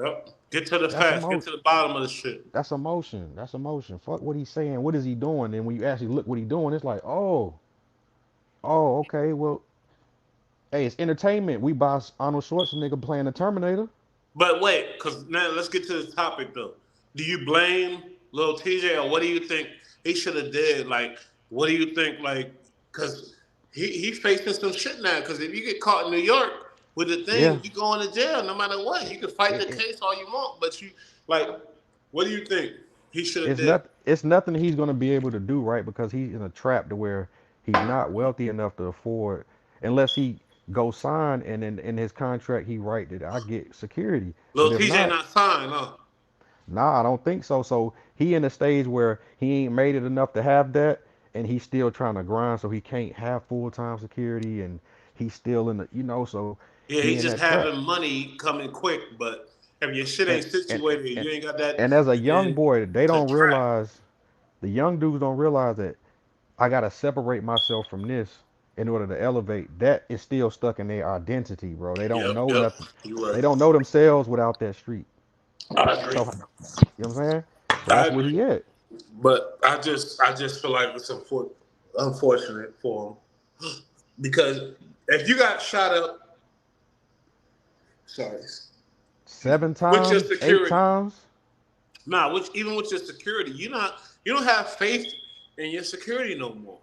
Yep. Get to the That's facts. Get emotion. to the bottom of the shit. That's emotion. That's emotion. Fuck what he's saying. What is he doing? And when you actually look what he's doing, it's like, oh, okay. Well, hey, it's entertainment. We buy Arnold Schwarzenegger playing the Terminator. But wait, because now let's get to the topic though. Do you blame Lil TJ or what do you think he should have did? Like, what do you think? Like, because he facing some shit now. Because if you get caught in New York with the Yeah. thing, you going to jail no matter what. You can fight It, the it, case all you want, but you like, what do you think he should have it's did? not. It's nothing he's gonna be able to do, right? Because he's in a trap to where he's not wealthy enough to afford, unless he go sign and in his contract he write that I get security. But Lil if TJ not, not signed, huh? nah, I don't think so. So he in a stage where he ain't made it enough to have that, and he's still trying to grind, so he can't have full time security, and he's still in the, so Yeah, he he in just that trap. having money coming quick, but if your shit And ain't and situated, and, you ain't got that, and as a young then boy, they it's a don't trap. realize the young dudes don't realize that I gotta separate myself from this in order to elevate. That is still stuck in their identity, bro. They don't Yep, know yep. nothing. You They right. don't know themselves without that street. I agree. So you know what I'm saying? So I that's where agree. he at. But I just feel like it's unfortunate for him because if you got shot up, sorry, Seven with your times, eight security, times. nah, which even with your security, you don't have faith in your security no more.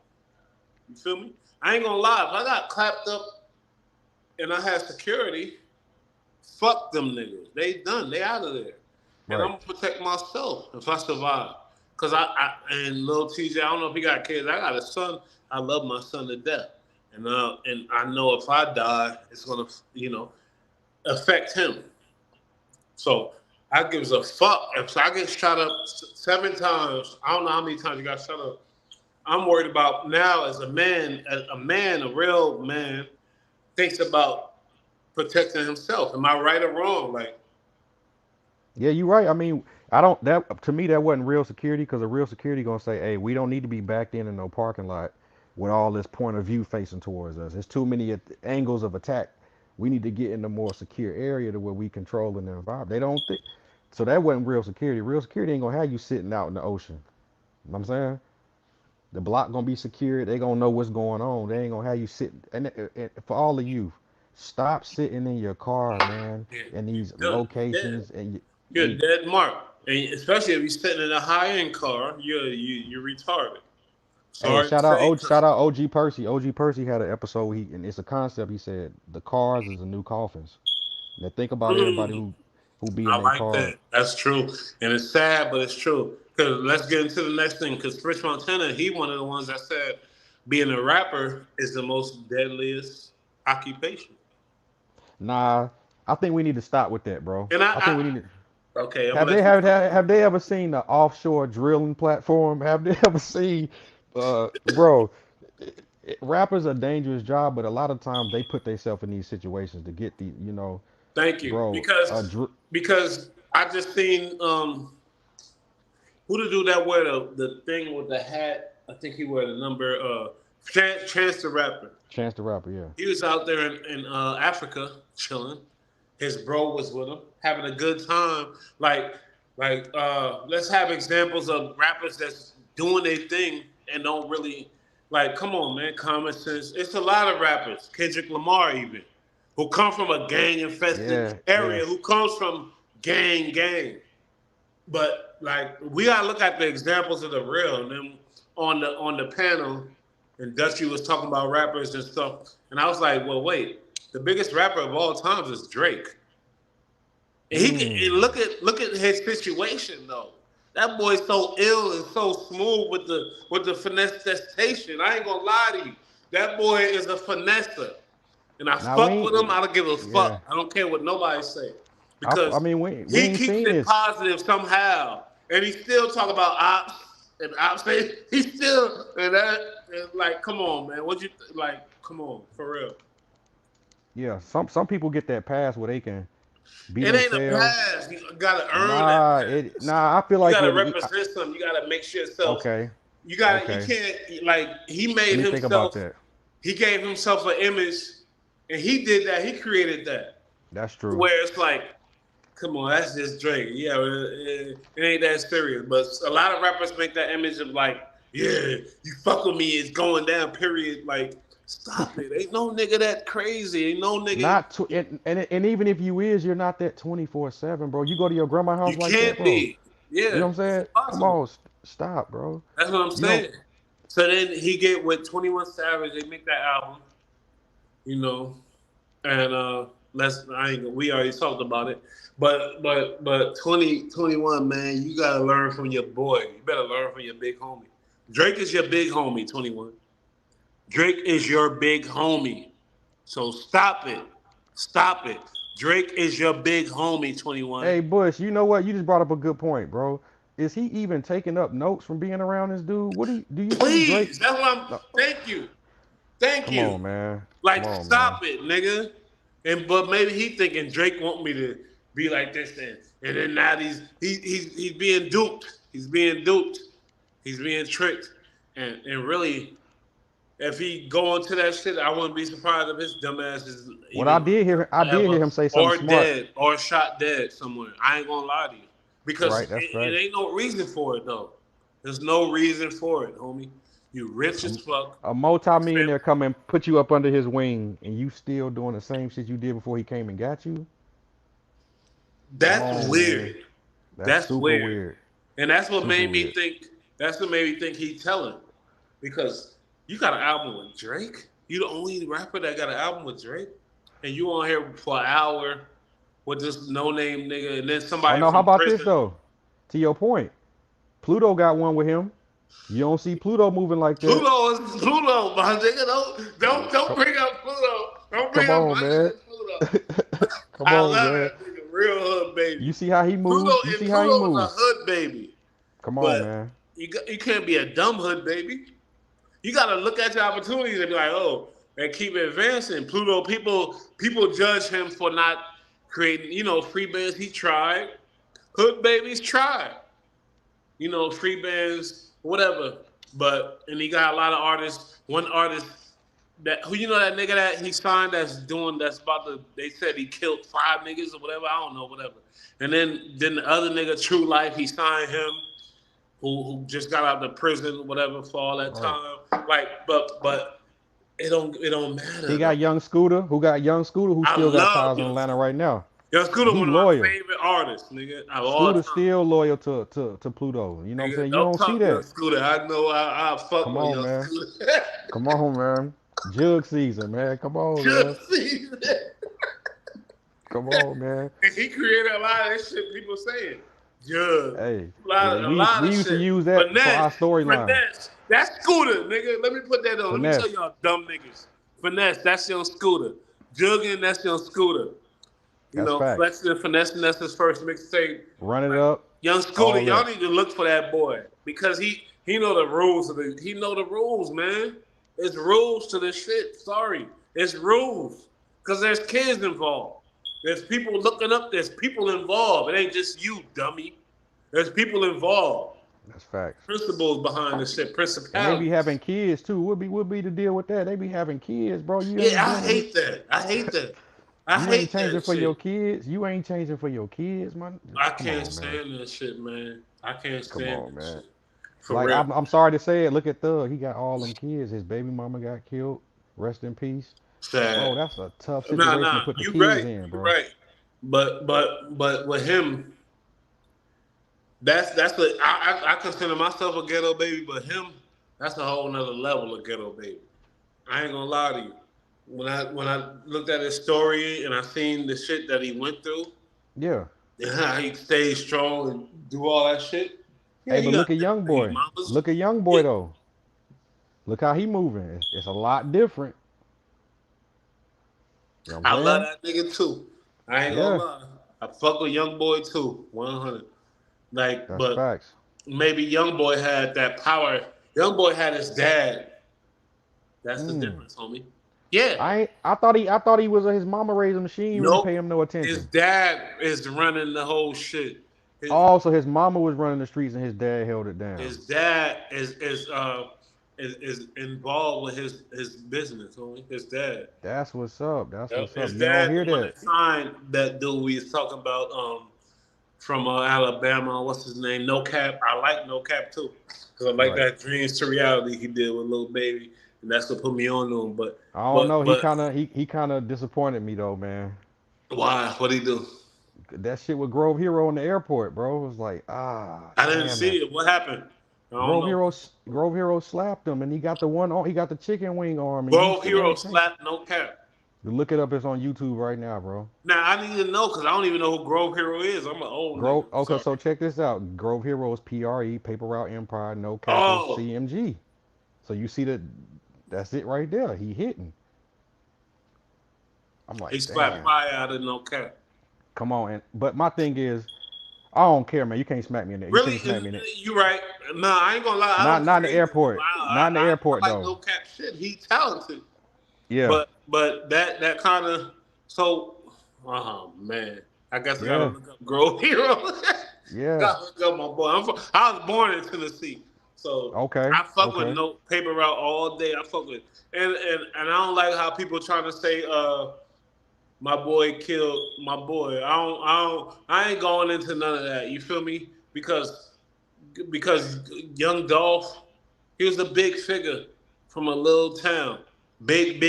You feel me? I ain't gonna lie. If I got clapped up and I had security, fuck them niggas. They done. They out of there. And I'm Right. gonna protect myself if I survive. Cause and little TJ, I don't know if he got kids. I got a son. I love my son to death, and I know if I die, it's gonna affect him. So I gives a fuck if I get shot up 7 times. I don't know how many times you got shot up. I'm worried about now as a man, a real man thinks about protecting himself. Am I right or wrong? Like, Yeah, you're right. I mean, I don't that to me that wasn't real security because a real security gonna say, hey, we don't need to be backed in no parking lot with all this point of view facing towards us. There's too many angles of attack. We need to get in a more secure area to where we controlling the environment. They don't think so. That wasn't real security. Real security ain't gonna have you sitting out in the ocean. You know what I'm saying? The block gonna be secured. They gonna know what's going on. They ain't gonna have you sitting. And for all of you, Stop sitting in your car, man, Yeah. in these You're dead. locations, and You're a and dead mark. And especially if you're sitting in a high end car, you're retarded. hey, Sorry to say, shout because out OG Percy. OG Percy had an episode where and it's a concept. He said the cars is the new coffins. Now think about everybody who be in I their like car. that. That's true, and it's sad, but it's true. Because let's get into the next thing. Because Rich Montana, he one of the ones that said being a rapper is the most deadliest occupation. Nah, I think we need to stop with that, bro. And I think we need to. okay, I'm gonna let you talk. Have they ever seen the offshore drilling platform? Have they ever seen, bro? Rappers are a dangerous job, but a lot of times they put themselves in these situations to get the, Thank you, bro, because I just seen who to do that wear the thing with the hat. I think he wear the number. Chance the Rapper. Chance the Rapper, yeah. He was out there in Africa chilling. His bro was with him, having a good time. Let's have examples of rappers that's doing their thing and don't really like. Come on, man, common sense. It's a lot of rappers, Kendrick Lamar even, who come from a gang infested Yeah, yeah. area, who comes from gang. But like we gotta look at the examples of the real. And then on the panel, and Dusty was talking about rappers and stuff, and I was like, well, wait, the biggest rapper of all times is Drake. And Mm. look at his situation though. That boy's so ill and so smooth with the finesse station. I ain't gonna lie to you. That boy is a finesser. And I Now we fuck with him. I ain't, don't give a yeah. fuck. I don't care what nobody say. Because I mean, we he ain't keeps seen it this. positive somehow. And he still talk about ops and ops. He still and like, come on, man. What you like? Come on, for real. Yeah, some people get that pass where they can be It ain't a themselves. pass. You gotta earn that pass. I feel You like gotta with represent something. You gotta make sure yourself. okay, You got. You okay. can't like. He Let made me think about himself. that. He gave himself an image, and he did that. He created that. That's true. Where it's like, come on, that's just Drake. Yeah, it ain't that serious. But a lot of rappers make that image of like, yeah, you fuck with me, it's going down. Period. Like, stop it. Ain't no nigga that crazy. Ain't no nigga. Not to, and even if you is, you're not that 24/7, bro. You go to your grandma's house You like that, can't bro. be. You know Yeah, what I'm it's saying? Come impossible. on, stop, bro. That's what I'm You know, saying. So then he get with 21 Savage. They make that album, you know, and let's I ain't we already talked about it. But 2021, man, you gotta learn from your boy. You better learn from your big homie. Drake is your big homie, 21. Drake is your big homie. So stop it. Stop it. Drake is your big homie, 21. hey Bush, you know what? You just brought up a good point, bro. Is he even taking up notes from being around this dude? What do you see Drake? Please. That's what I'm No, thank you. Thank come on, you. man. Come Like, on, man. stop it, nigga. And but maybe he thinking Drake want me to be like this, and then now he's being duped. He's being duped. He's being tricked. And really, if he go into that shit, I wouldn't be surprised if his dumb ass is What even locked up I did forever hear him say something or smart. dead or shot dead somewhere. I ain't gonna lie to you because Right, that's it facts. ain't no reason for it though. There's no reason for it, homie. You rich A, as fuck. a Your family. multi-millionaire come and put you up under his wing, and you still doing the same shit you did before he came and got you. Come That's on, man. weird. That's That's super weird. weird. And that's what Super made me weird. think. That's what made me think he telling, because you got an album with Drake. You the only rapper that got an album with Drake, and you on here for an hour with this no name nigga, and then Oh somebody no, how from about this prison. though? To your point, Pluto got one with him. You don't see Pluto moving like that. Pluto is Pluto, my nigga. Don't Co- bring up Pluto. Don't bring Come up on, my man. nigga Pluto. Come I on, love man. that nigga, real hood You baby. see how he Pluto move? You and see how he Pluto is a move? hood baby, Come on, but man. you can't be a dumb hood baby. You got to look at your opportunities and be like, oh, and keep advancing. Pluto, people judge him for not creating, free bands. He tried. Hood babies tried. Free bands, whatever. But and he got a lot of artists. One artist that who that nigga that he signed that's about to. They said he killed 5 niggas or whatever. I don't know, whatever. And then the other nigga, True Life, he signed him who just got out of prison, whatever, for all that Right. time. Like, but it don't He matter though. got young Scooter, who I still got love ties in Young Atlanta Scooter. right now. Young Scooter, And he one of my loyal. favorite artists, nigga, of all Scooter time. still loyal to Pluto. You know what I'm Nigga, saying? You don't don't see talk Young that. Scooter. I know I fuck Come with on, Young man. Scooter. Come on, man. Jug season, man. Come on, man. Just see that. Come on, man. And he created a lot of that shit people saying. Jug. Hey, A we lot we of used to shit. use that for Finesse. our storyline. Finesse. That's Scooter, nigga. Let me put that on. Let me tell Finesse. y'all dumb niggas. Finesse, that's Young Scooter. Jugging, that's Young Scooter. You That's know, facts. flexing and finessing, that's his first mixtape. Run it Like up. Young Scooter, All y'all that. need to look for that boy because he know the rules he know the rules, man. It's rules to this shit. Sorry, it's rules because there's kids involved. There's people looking up. There's people involved. It ain't just you, dummy. There's people involved. That's facts. Principles behind this shit. And they be having Principalities. kids too. What be the deal with that? They be having kids, bro. You Yeah, ain't I doing it. hate that. I hate that. I You ain't hate changing that for your shit. kids. You ain't changing for your kids, man. I Come can't on, man. stand that shit, man. I can't Come stand on, that man. shit. For Like real. I'm sorry to say it. Look at Thug. He got all them kids. His baby mama got killed. Rest in peace, bro. Sad. That's a tough Nah, situation to nah. put the You kids right. in, You bro. right. But with him, that's what I consider myself a ghetto baby, but him, that's a whole nother level of ghetto baby. I ain't gonna lie to you. When I looked at his story and I seen the shit that he went through Yeah. and how he stayed strong and do all that shit, yeah, Hey, he but got look at different young baby boy. mamas. Look at young Yeah, boy though. Look how he moving. It's a lot different. You know what I'm I love saying? that nigga too. I ain't gonna Yeah. lie. I fuck with young boy too, 100. Like, That's but facts. maybe young boy had that power. Young boy had his dad. That's the Mm. difference, homie. Yeah. I thought he was his mama raised him. She ain't really pay Nope. him no His attention. dad is running the whole shit. His Also, his mama was running the streets and his dad held it down. his dad is involved with his business, homie. His dad. That's what's up. That's Yep. what's up. His You don't dad, the hear one that. that signed that dude we was talking about, from Alabama. What's his name? No Cap. I like No Cap too, because I like Right. that dreams to reality he did with Lil Baby, and that's what put me on to him. But I don't but know. He but kind of he kind of disappointed me though, man. why? What he do? That shit with Grove Hero in the airport, bro. It was like, ah, I didn't damn it. see it. What happened? I don't Grove know. Hero, Grove Hero slapped him, and he got the one on. He got the chicken wing arm, and he Grove still Hero ain't changed. slapped No Cap. You look it up. It's on YouTube right now, bro. Now I need to know because I don't even know who Grove Hero is. I'm an old nigga. Grove. I'm Okay, sorry. so check this out. Grove Hero is PRE, Paper Route Empire. No Cap is Oh, CMG. So you see that? That's it right there. He hitting. I'm he like, slapped damn. fire out of No Cap. Come on, and but my thing is, I don't care, man. You can't smack me in there. You Really, can't smack me in it. you right. Nah, I ain't gonna lie. I Not don't not in care the either. airport. Not in the I airport like though. No Cap shit. He talented. Yeah, But that kind of so. Oh man, I guess I gotta yeah, look up Grove Hero. yeah. Gotta look up my boy. I was born in Tennessee, so Okay, I fuck with okay. no paper route all day. I fuck with and I don't like how people trying to say my boy killed my boy. I ain't going into none of that. You feel me? Because young Dolph, he was a big figure from a little town. Big,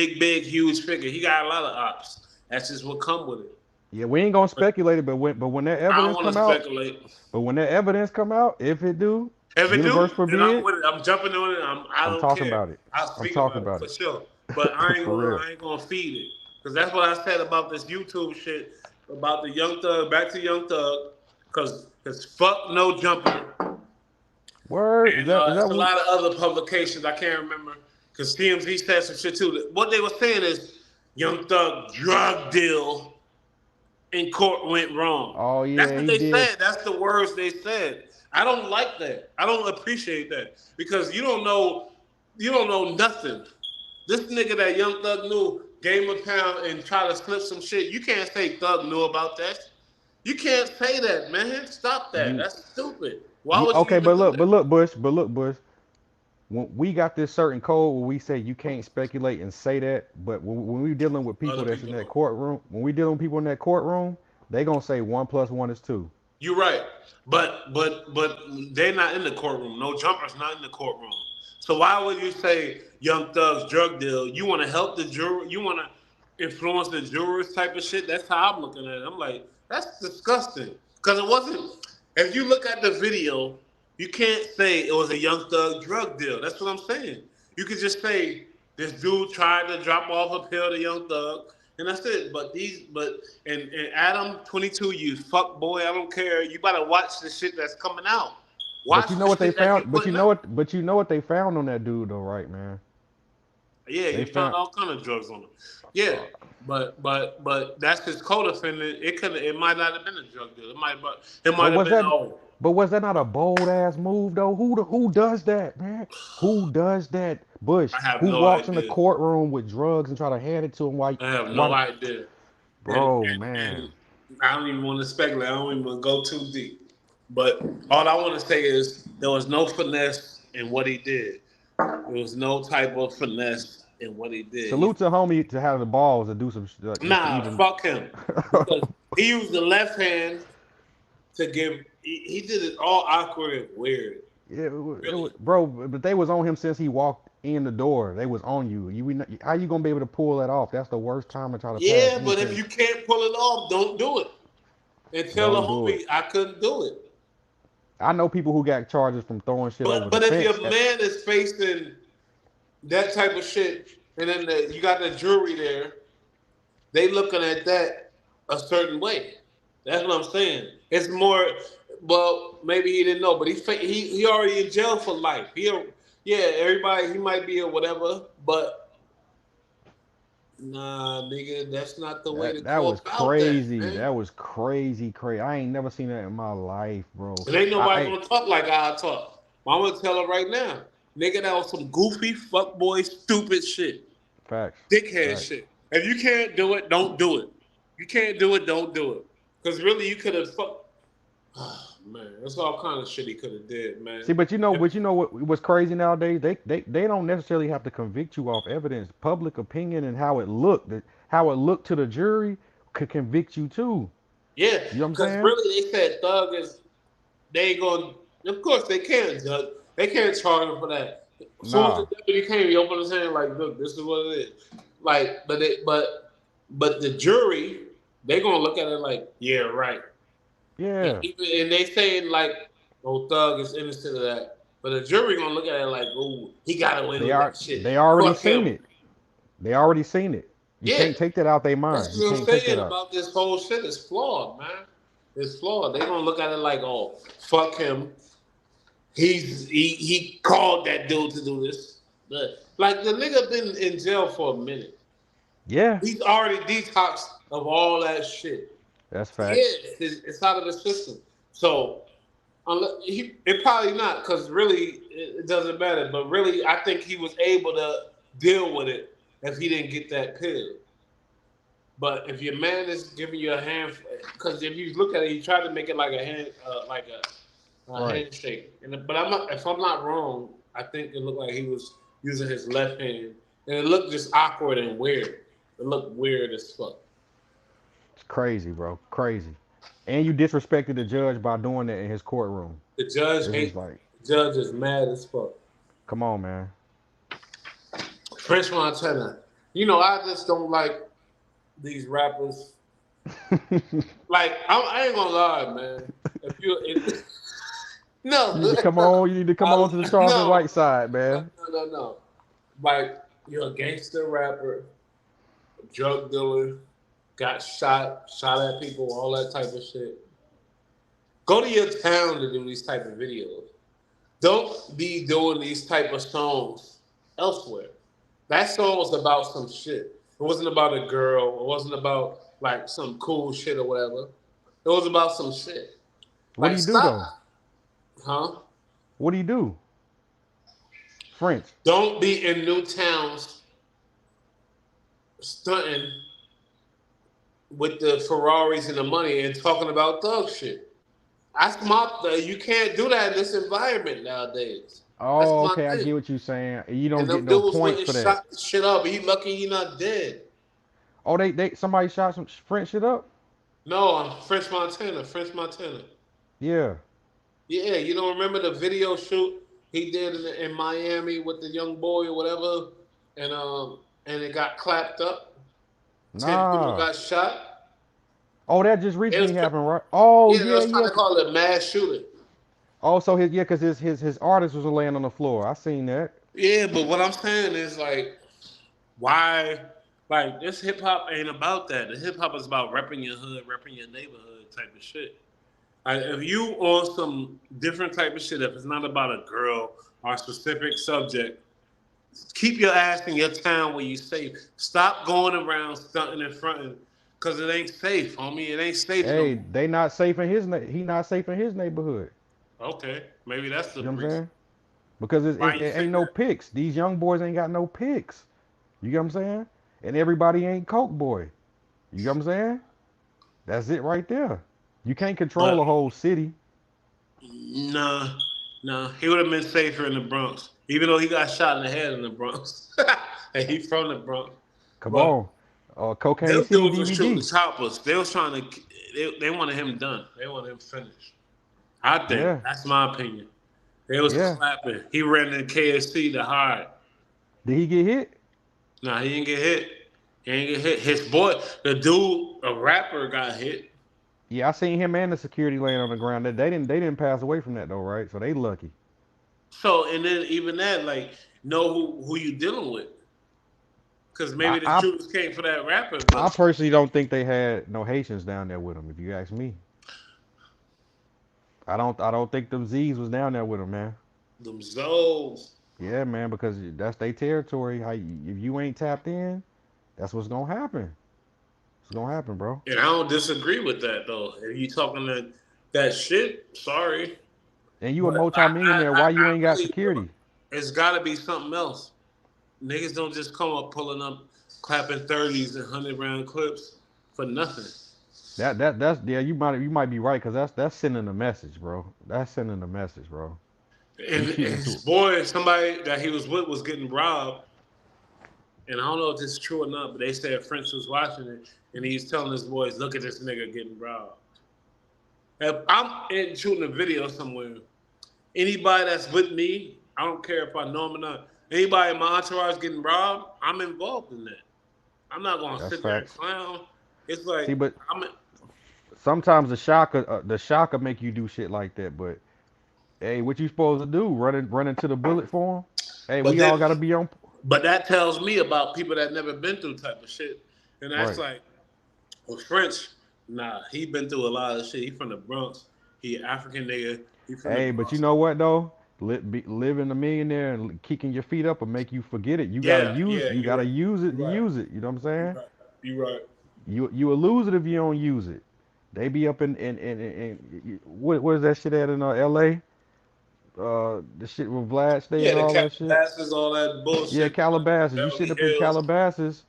huge figure. He got a lot of ops. That's just what come with it. Yeah, we ain't gonna But speculate it, but when that I don't evidence want come to out, speculate. if it do, If it universe do, then I'm forbid, with it. I'm jumping on it. I I'm don't talking care. about it. I'll I'm speak talking about it about for sure. But I it. ain't For gonna real. I ain't gonna feed it because that's what I said about this YouTube shit about the Young Thug. Back to Young Thug, because fuck no jumper. Word is And that is that it's a what? lot of other publications. I can't remember because TMZ said some shit too. What they were saying is Young Thug drug deal in court went wrong. Oh That's yeah, what he they did. said. That's the words they said. I don't like that. I don't appreciate that because you don't know nothing. This nigga that Young Thug knew gave him a pound and try to slip some shit. You can't say Thug knew about that. You can't say that, man. Stop that. You, That's stupid. Why would you okay, even do that? Bush. When we got this certain code where we say you can't speculate and say that, but when we dealing with people Other that's in people that know. courtroom, when we dealing with people in that courtroom, they gonna say 1 + 1 is 2. You're right, but they're not in the courtroom. No jumper's not in the courtroom. So why would you say Young Thug's drug deal? You want to help the juror? You want to influence the jurors type of shit? That's how I'm looking at it. I'm like, that's disgusting. Because it wasn't. If you look at the video, you can't say it was a Young Thug drug deal. That's what I'm saying. You could just say this dude tried to drop off a pill to Young Thug, and that's it. And Adam 22, you fuck boy, I don't care. You gotta watch the shit that's coming out. But Watch you know the what they shit that you found? But you putting know out. what? But you know what they found on that dude though, right, man? Yeah, They you found found. all kind of drugs on him. Yeah, but that's his co-defendant. It might not have been a drug deal. It But might have was been that? oh But was that not a bold ass move though? Who does that, man? Who does that? Bush. I have Who no walks in the idea. courtroom with drugs and try to hand it to him? I have no Why? idea. Bro, And man. I don't even want to speculate. I don't even want to go too deep. But all I want to say is there was no finesse in what he did. There was no type of finesse in what he did. Salute to homie to have the balls to do some just to Nah, even. fuck him. Because he used the left hand to give. He did it all awkward and weird. Really. Bro, but they was on him since he walked in the door. They was on you. How you gonna be able to pull that off? That's the worst time to try to pass Yeah, but if anything. you can't pull it off, don't do it. And tell the Don't do it. homie I couldn't do it. I know people who got charges from throwing shit over the But if fence. your man is facing that type of shit, and then you got the jury there, they looking at that a certain way. That's what I'm saying. It's more. Well, maybe he didn't know, but he already in jail for life. Yeah, everybody he might be or whatever, but nah, nigga, that's not the way to That go was about that, crazy. man. That was crazy, crazy. I ain't never seen that in my life, bro. And ain't nobody I gonna talk like I talk. I'm gonna tell her right now, nigga, that was some goofy fuckboy stupid shit. facts, Dickhead facts. shit. If you can't do it, don't do it. You can't do it, don't do it. Because really, you could have fucked. Oh, man, that's all kind of shit he could have did, man. See, but you know what's crazy nowadays? They don't necessarily have to convict you off evidence. Public opinion and how it looked to the jury could convict you too. Yeah, You know what I'm because saying? really, they said Thug is. They ain't going. Of course, they can't judge. They can't charge him for that. As soon as the Nah. deputy came, he opened his hand like, "Look, this is what it is." Like, but the jury, they gonna look at it like, "Yeah, right." Yeah. And they saying like, "Oh, Thug is innocent of that," but the jury gonna look at it like, "Oh, he got away They with are that shit. they already Fuck seen him." it. They already seen it. You Yeah, can't take that out their that's mind. You what I'm can't take that saying out. about this whole shit. It's flawed, man. It's flawed. They gonna look at it like, "Oh, fuck him. He called that dude to do this." Like the nigga been in jail for a minute. Yeah, He's already detoxed of all that shit. that's Yeah, facts. it's out of the system. So it probably not because really it doesn't matter. But really, I think he was able to deal with it if he didn't get that pill. But if your man is giving you a hand, because if you look at it, he tried to make it like a hand, a Right. handshake. But if I'm not wrong, I think it looked like he was using his left hand, and it looked just awkward and weird. It looked weird as fuck. It's crazy, bro. Crazy. And you disrespected the judge by doing that in his courtroom. The judge It's just ain't. like, The judge is mad as fuck. come on, man. French Montana. I just don't like these rappers. Like, I ain't gonna lie, man. No, You need to come on. You need to come on to the Charles and no, White side, no, man. no, no, no. Like, you're a gangster rapper, a drug dealer, got shot at people, all that type of shit. Go to your town to do these type of videos. Don't be doing these type of songs elsewhere. That song was about some shit. It wasn't about a girl. It wasn't about like some cool shit or whatever. It was about some shit. What do Like you do stop, though? huh? What do you do? French. Don't be in new towns stunting with the Ferraris and the money and talking about thug shit. That's my. You can't do that in this environment nowadays. That's Oh, my okay. I thing. get what you're saying. You don't And get them no dudes went points and for that. shot the shit up. He lucky he not dead. Oh, they somebody shot some French shit up. No, I'm French Montana. French Montana. Yeah. Yeah, you don't remember the video shoot he did in Miami with the young boy or whatever, and it got clapped up. 10 people Nah. got shot. Oh, that just It was recently happened, right? Oh yeah, they yeah, was trying yeah. to call it a mass shooting. Also, his yeah, cause his artist was laying on the floor. I seen that. Yeah, but what I'm saying is like, why? Like this hip hop ain't about that. The hip hop is about repping your hood, repping your neighborhood type of shit. Like if you on some different type of shit, if it's not about a girl or a specific subject, keep your ass in your town where you safe. Stop going around stunting and fronting, cause it ain't safe, homie. It ain't safe no Hey, more. they not safe in his he not safe in his neighborhood. Okay, maybe that's the You know what I'm reason. saying? Because Why you it say ain't no that? picks. These young boys ain't got no picks. You get what I'm saying? And everybody ain't Coke boy. You get what I'm saying? That's it right there. You can't control But a whole city. nah, nah, he would have been safer in the Bronx, even though he got shot in the head in the Bronx, and he from the Bronx. Come But on. Cocaine them City dudes was shooting DVD. choppers. They was trying to. They wanted him done. They wanted him finished. I think Yeah. that's my opinion. They was Yeah. clapping. He ran in KSC to hide. Did he get hit? Nah, he didn't get hit. He didn't get hit. His boy, the dude, a rapper, got hit. Yeah, I seen him and the security laying on the ground. They didn't pass away from that though, right? So they lucky. So and then even that, like, know who you dealing with, because I, maybe the I shooters came for that rapper, I but personally don't think they had no Haitians down there with them. If you ask me, I don't think them Z's was down there with them, man. them Zoes. Yeah, man, because that's their territory. If you ain't tapped in, that's what's gonna happen. It's gonna happen, bro. And I don't disagree with that though. If you talking that shit, sorry, And you a but multimillionaire, why you ain't I got really feel security? it's got to be something else. Niggas don't just come up pulling up, clapping 30s and 100 round clips for nothing. That's yeah. You might be right because that's sending a message, bro. That's sending a message, bro. You And shooting his to boy, somebody that he was with, was getting robbed. And I don't know if this is true or not, but they said French was watching it, and he's telling his boys, "Look at this nigga getting robbed." If I'm shooting a video somewhere, anybody that's with me, I don't care if I know him or not. Anybody in my entourage getting robbed, I'm involved in that. I'm not gonna that's sit there and facts. clown. It's like See, but I'm. sometimes the shocker make you do shit like that. But hey, what you supposed to do? Run into the bullet for him? Hey, But we all then, gotta be on. but that tells me about people that never been through type of shit, and that's Right. like, well, French. Nah, he been through a lot of shit. He from the Bronx. He an African nigga. He from the Hey, but you Bronx. know what though? Living a millionaire and kicking your feet up will make you forget it. You gotta Yeah, use. yeah, You you're gotta right. use it to You're right. use it. You know what I'm You're saying? right. You're right. You will lose it if you don't use it. They be up in what is that shit at in L.A. The shit with Vlad stay Yeah, and the all that shit. Calabasas, all that Yeah, bullshit, Calabasas. You sit Beverly up in Hills. Calabasas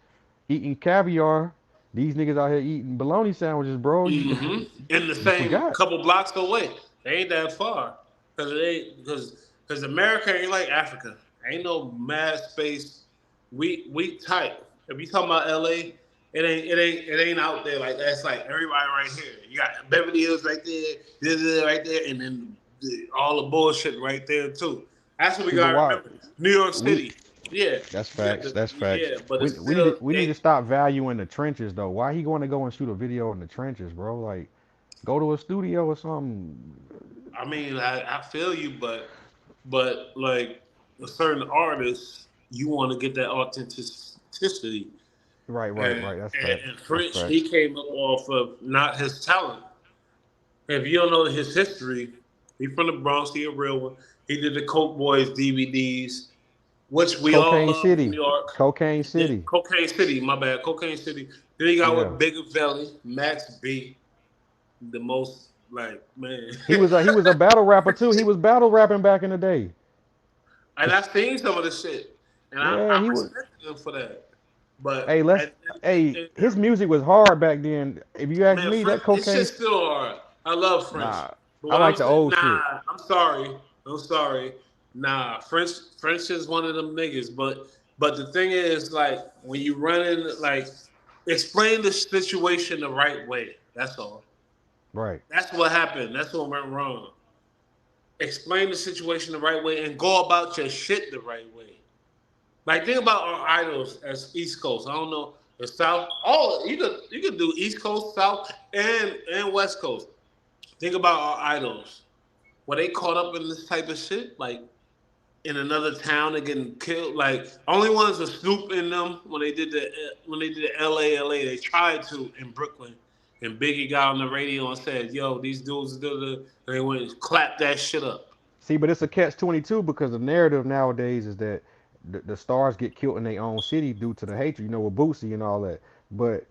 eating caviar. These niggas out here eating bologna sandwiches, bro. You Mm-hmm. In the you same forgot. couple blocks away. They ain't that far. Cause it ain't because America ain't like Africa. Ain't no mad space. We tight. If you talking about LA, it ain't out there like that. It's like everybody right here. You got Beverly Hills right there, this right there, and then all the bullshit right there too. That's what we See, but gotta why remember. New York we City. Yeah. That's You got facts. That's facts. yeah, but We it's we need to still we need to they stop valuing the trenches though. Why he going to go and shoot a video in the trenches, bro? Like, go to a studio or something. I mean, I feel you, but like a certain artist, you want to get that authenticity. Right, And, right, right. That's and facts. That's French, he facts. came up off of not his talent. If you don't know his history, he from the Bronx. He a real one. He did the Coke Boys DVDs, which we all Cocaine love in New City. York. Cocaine And then City. Cocaine City, my bad, Cocaine City. Then he got Yeah. with Bigger Valley, Max B, the most like man. He was a battle rapper too. He was battle rapping back in the day. And I seen some of the shit, and Yeah, I he was. respected him for that. But Hey, let's. His music was hard back then. If you ask man, me, that it's cocaine. just still hard. I love French, Nah, but I what I'm like the saying, old shit. nah, I'm sorry, nah. French is one of them niggas, but the thing is, like, when you run in, like, explain the situation the right way. That's all. Right. That's what happened. That's what went wrong. explain the situation the right way and go about your shit the right way. Like think about our idols as East Coast. I don't know the South. All you could do East Coast, South, and West Coast. Think about our idols. Were they caught up in this type of shit? Like in another town and getting killed? Like only ones that Snoop in them when they did the LA. They tried to in Brooklyn. And Biggie got on the radio and said, "Yo, these dudes did it." And they went and clapped that shit up. See, but it's a catch-22 because the narrative nowadays is that the stars get killed in their own city due to the hatred, with Boosie and all that. But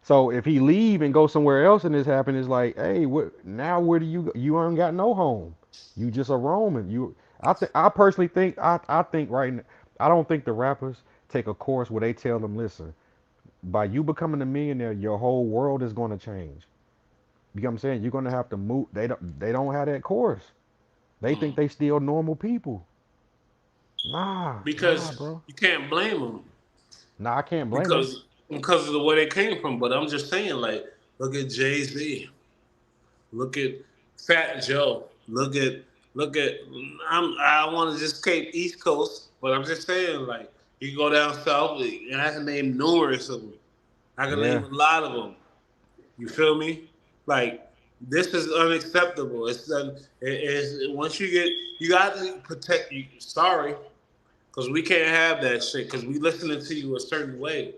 so if he leave and go somewhere else and this happen, it's like, hey, what now? Where do you go? You ain't got no home. You just a Roman. I personally think I think right now, I don't think the rappers take a course where they tell them, listen, by you becoming a millionaire, your whole world is going to change. You know what I'm saying? You're going to have to move. They don't have that course. They think Mm. they still normal people. Nah, Because bro. you can't blame them Nah, I can't blame them. because of the way they came from. But I'm just saying, like, look at Jay-Z, look at Fat Joe, look at. I want to just keep East Coast, but I'm just saying, like, you can go down south, and I can name numerous of them. I can name Yeah, a lot of them. You feel me? Like this is unacceptable. It's once you got to protect you. Sorry, because we can't have that shit. Because we listening to you a certain way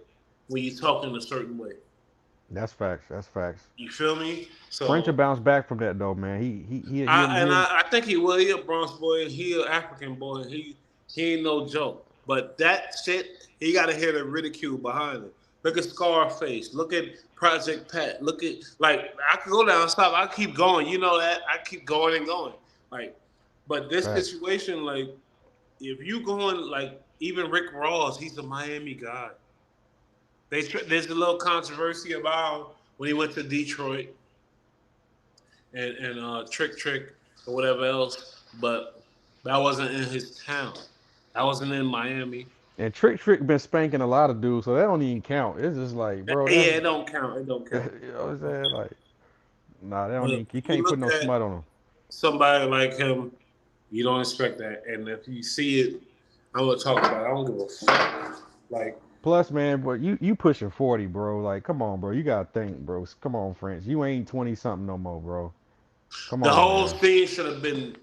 when you talking a certain way. that's facts. That's facts. You feel me? French will So bounce back from that though, man. I think he will. He a Bronx boy. And he a African boy. He ain't no joke. But that shit, he got to hear the ridicule behind it. Look at Scarface. Look at Project Pat. Look at like I could go down stop. I keep going. You know that I keep going and going. Like, but this Facts. situation, like, if you going like even Rick Ross, he's a Miami guy. There's a little controversy about when he went to Detroit and Trick or whatever else, but that wasn't in his town. That wasn't in Miami. And Trick been spanking a lot of dudes, so that don't even count. It's just like, bro, that's Yeah, it don't count. It don't count. you know what I'm saying? Like, nah, they don't But even. You you can't put look no at smut on them. somebody like him, you don't expect that. And if you see it, I'm gonna talk about it. I don't give a fuck. Like Plus, man, but you pushing 40, bro. Like, come on, bro. You gotta think, bro. Come on, French. You ain't 20 something no more, bro. Come the on, whole man. scene should have been.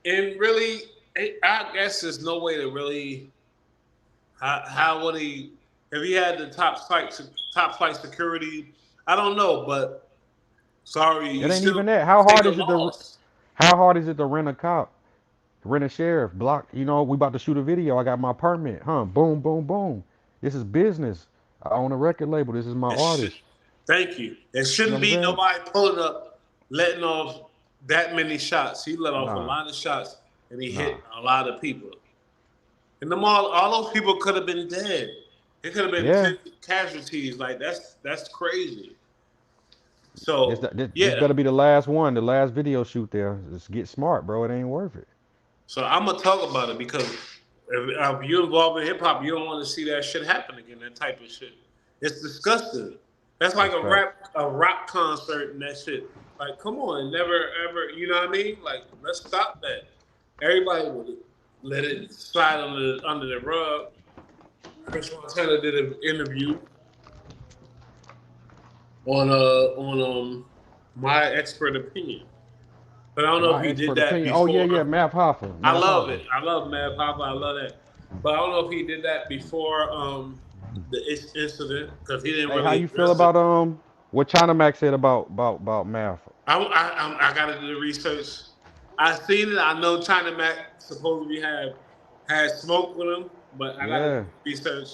And really, I guess there's no way to really. How would he? If he had the top flight security, I don't know. But sorry, It you ain't still even that. How take hard a is it to loss. how hard is it to rent a cop, rent a sheriff, block? We about to shoot a video. I got my permit, huh? Boom, boom, boom. This is business. I own a record label. This is my It should. artist. Thank you. It You know shouldn't what I'm be saying? nobody pulling up, letting off that many shots. He let off a Nah, lot of shots, and he nah. hit a lot of people. And all those people could have been dead. It could have been Yeah. 10 casualties. Like that's crazy. This, So this yeah. better be the last one, the last video shoot there. Just get smart, bro. It ain't worth it. So I'm gonna talk about it because if you're involved in hip hop, you don't want to see that shit happen again. That type of shit. It's disgusting. That's like That's facts. a rock concert and that shit. Like, come on, never ever. You know what I mean? Like, let's stop that. Everybody would let it slide under the rug. Chris Montana did an interview on my expert opinion, but I don't know if My he did expert that opinion. Oh yeah, yeah. before. Math Hoffa. I Math love it. Hoffa. I love Mad Papa. I love that. But I don't know if he did that before the incident because he didn't Hey, how really you feel address it. about what China Mac said about Math? I got to do the research. I seen it. I know China Mac supposedly had smoke with him, but I got to do Yeah, the research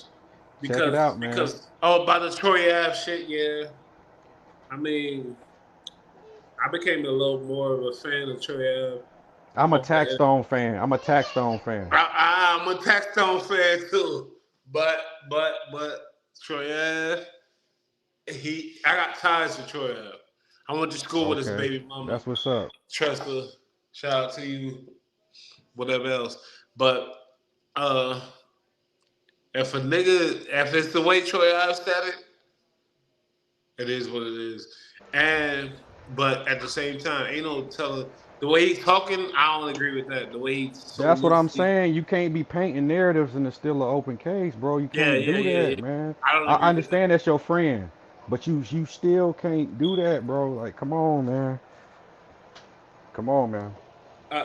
check it out, man. because about the Troy Ave shit. Yeah, I mean, I became a little more of a fan of Troy Ave I'm a over him. Taxstone fan. I'm a Taxstone fan. I'm a Taxstone fan too, but but Troy Ave, I got ties with Troy Ave. I went to school with his Okay, baby mama, that's what's up. Tressa. Shout out to you, whatever else. But uh, if it's the way Troy Ave said it, it is what it is. And but at the same time, ain't no telling. The way he's talking, I don't agree with that. The way he's so That's what I'm loosely. saying. You can't be painting narratives and it's still an open case, bro. You Yeah, can't yeah, do yeah, yeah. that, man. I don't I agree with that. understand that's your friend, but you still can't do that, bro. Like, come on, man. Come on, man. Uh,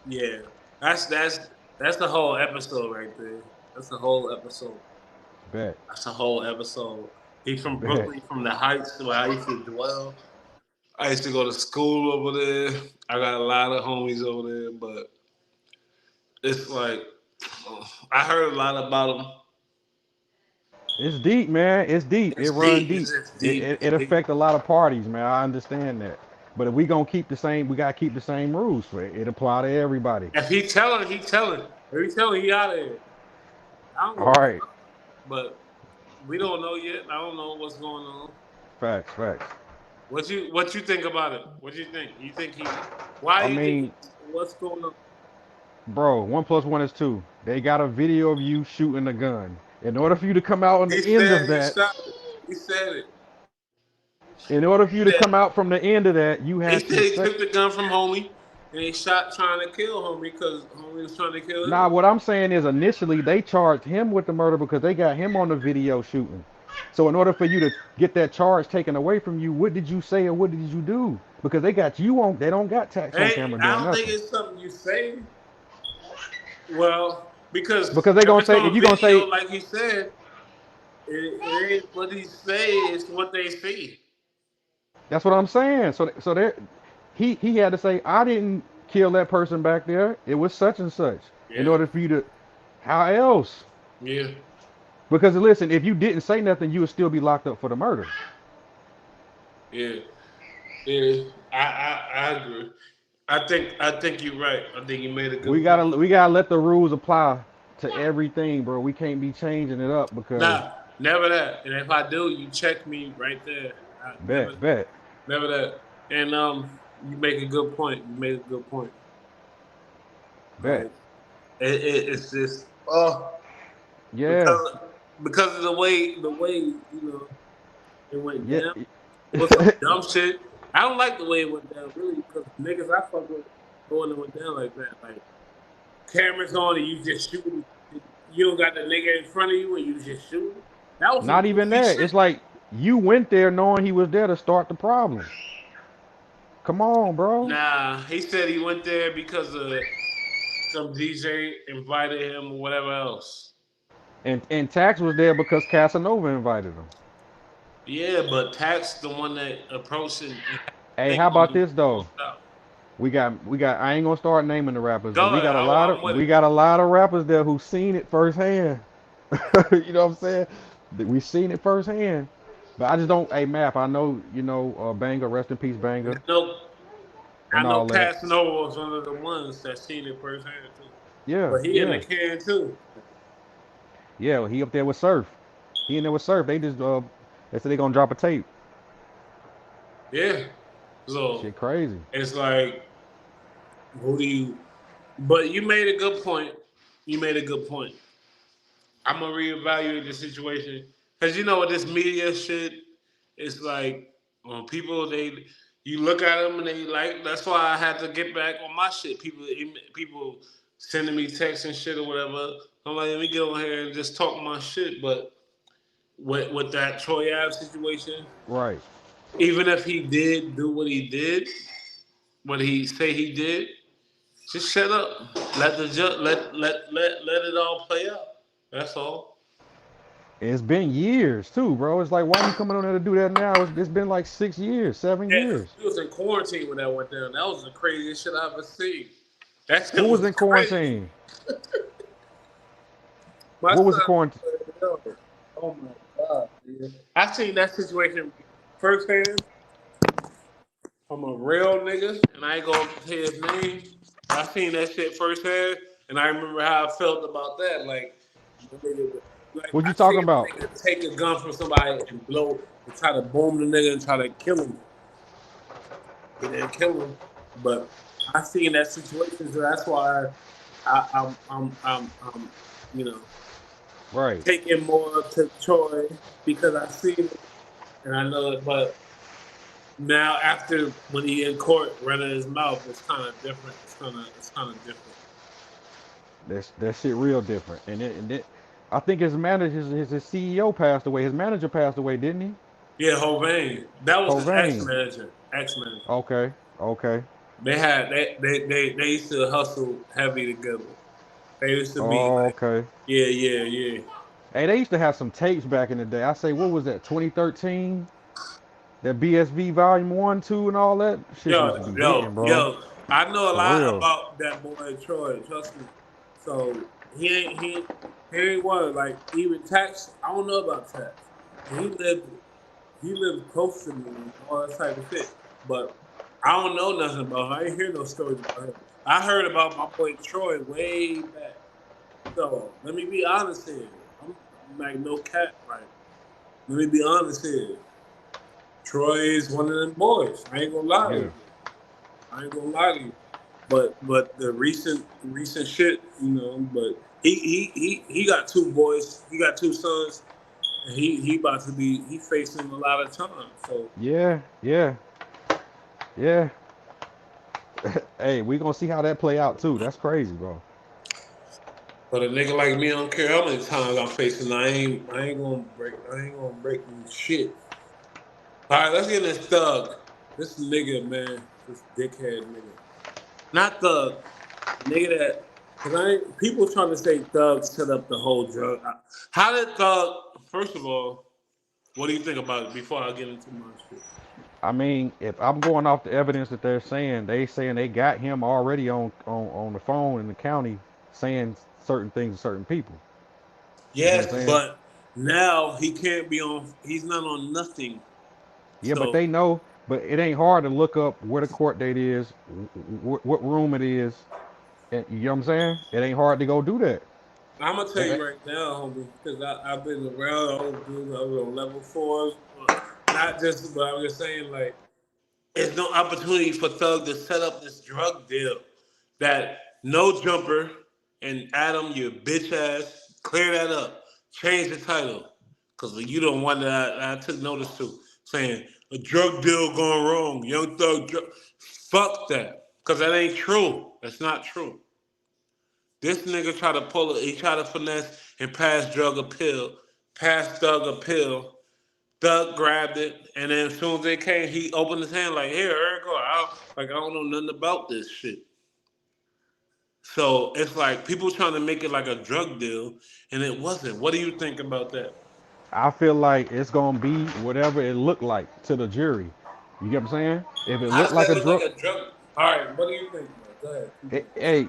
yeah, that's the whole episode right there. That's the whole episode. Bet, That's the whole episode. He's from bet. Brooklyn, from the Heights, where I used to dwell. I used to go to school over there. I got a lot of homies over there, but it's like I heard a lot about him. It's deep, man. It's deep. It It's run deep. It's deep. just It deep. it, It's it deep. affect a lot of parties, man. I understand that. But if we gonna keep the same, we gotta keep the same rules. For it apply to everybody. If he telling, he telling. If he telling, he out of here. I don't All give a right. fuck. But we don't know yet. I don't know what's going on. Facts, facts. What you think about it? What do you think? You think he? Why I do you think mean, he's? What's going on? bro, 1 + 1 is 2. They got a video of you shooting a gun. In order for you to come out on He the end said of he that, shot it. He said it. in order for you to He said, come out from the end of that, you he had said to he say. took the gun from homie and he shot trying to kill homie because homie was trying to kill Nah, him. what I'm saying is initially they charged him with the murder because they got him on the video shooting. So in order for you to get that charge taken away from you, what did you say or what did you do? Because they got you on, they don't got tax on Hey, camera I doing don't think nothing. it's something you say. Well, because Because they if gonna it's say if on you gonna video, say like he said, it ain't what he say. It's what they see. that's what I'm saying. So there, he had to say I didn't kill that person back there. It was such and such. In Yeah, order for you to, how else? yeah, Because listen, if you didn't say nothing, you would still be locked up for the murder. yeah, yeah. I agree. I think you're right. I think you made a We good point. gotta we gotta let the rules apply to everything, bro. We can't be changing it up because Nah, never that. And if I do, you check me right there. Never, bet, bet, never that. And you make a good point. You made a good point. bet. Like it's just Yeah, because because of the way it went yeah. down. It was some dumb shit. I don't like the way it went down really because niggas I fuck with going it went down like that. Like cameras on and you just shooting. You don't got the nigga in front of you and you just shooting. That was some Not even goofy that. shit. It's like you went there knowing he was there to start the problem. Come on, bro. Nah, he said he went there because some DJ invited him or whatever else. And Tax was there because Casanova invited him. Yeah, but Tax the one that approached and Hey, they how gonna about do this some more though? stuff. We got I ain't gonna start naming the rappers, but Go ahead, I'm with we it. got a lot of rappers there who seen it firsthand. You know what I'm saying? We seen it firsthand. But I just don't. Hey, Math, I know you know Banger, rest in peace, And Banger, I and know all that. Casanova was one of the ones that seen it firsthand too. Yeah, But he in the yeah, can too. yeah. Well, he up there with Surf. He in there with Surf. They said they gonna drop a tape. Yeah. So Shit, crazy. it's like, who do you? But you made a good point. You made a good point. I'm gonna reevaluate the situation because you know what this media shit is like. When people you look at them and they like. That's why I had to get back on my shit. People sending me texts and shit or whatever. I'm like, let me get on here and just talk my shit. But with that Troy Ave situation, Right. even if he did do what he did, what he say he did, just shut up. Let the let it all play out. That's all. It's been years too, bro. It's like why you coming on there to do that now? It's been like 6 years, seven Yeah, 'cause years. we was in quarantine when that went down. That was the craziest shit I ever seen. That shit Who was was in crazy. quarantine? My What was the son, quarantine? yo, oh my god, man. I seen that situation firsthand from a real nigga, and I ain't gonna say his name. I seen that shit firsthand, and I remember how I felt about that. The nigga, like What I you talking seen about? a nigga take a gun from somebody and blow and try to boom the nigga and try to kill him. He didn't kill him, but I seen that situation, so that's why I'm you know Right. taking more to Troy because I seen it and I know it. But Now, after when he in court running his mouth, it's kind of different. It's kind of different. That shit real different. I think his manager, his CEO passed away. His manager passed away, didn't he? Yeah, Hovain. That was his ex Hovain. manager. Ex manager. Okay. Okay. They used to hustle heavy together. They used to be Oh, like, okay. yeah, yeah, yeah. Hey, they used to have some tapes back in the day. I say, what was that? 2013. That BSV Volume One, Two, and all that shit used to be hitting, bro. I know a For lot real. about that boy Troy. Trust me. So he ain't one like even Tax. I don't know about Tax. And he lived close to me and all that type of shit. But I don't know nothing about him. I ain't hear no stories about him. I heard about my boy Troy way back. So let me be honest here. I'm like no cat. Like let me be honest here. Troy is one of them boys. I ain't gonna lie to Yeah. you. I ain't gonna lie to you. But the recent shit, you know. But he got two boys. He got two sons, and he about to be he facing a lot of time. So Yeah. Yeah. Yeah. Hey, we gonna see how that play out too. That's crazy, bro. but a nigga like me, I don't care how many times I'm facing. I ain't gonna break me shit. All right, let's get this thug. This nigga, man, this dickhead nigga. Not thug. The nigga that, cause I ain't, people trying to say Thug set up the whole drug. How did Thug? First of all, what do you think about it? Before I get into my shit, I mean, if I'm going off the evidence that they're saying they got him already on the phone in the county saying certain things to certain people. You see what I'm yes, saying? but now he can't be on. He's not on nothing. Yeah, but So they know. But it ain't hard to look up where the court date is, what room it is. And, you know what I'm saying? It ain't hard to go do that. I'm gonna tell Eh, eh, you right now, homie, because I've been around all those dudes. I was on level fours, not just, but I'm just saying like there's no opportunity for Thug to set up this drug deal that no jumper and Adam, you bitch ass, clear that up. Change the title. Because you don't want that I took notice to. Saying a drug deal going wrong. Young Thug fuck that. Because that ain't true. That's not true. This nigga try to pull it, he try to finesse and pass Thug a pill. Thug grabbed it, and then as soon as they came, he opened his hand like, "Here, Eric, I don't know nothing about this shit." So it's like people trying to make it like a drug deal, and it wasn't. What do you think about that? I feel like it's gonna be whatever it looked like to the jury. You get what I'm saying? If it How looked does like that a look like drug, a drug? All right, what do you think, man? Go ahead, keep going. hey,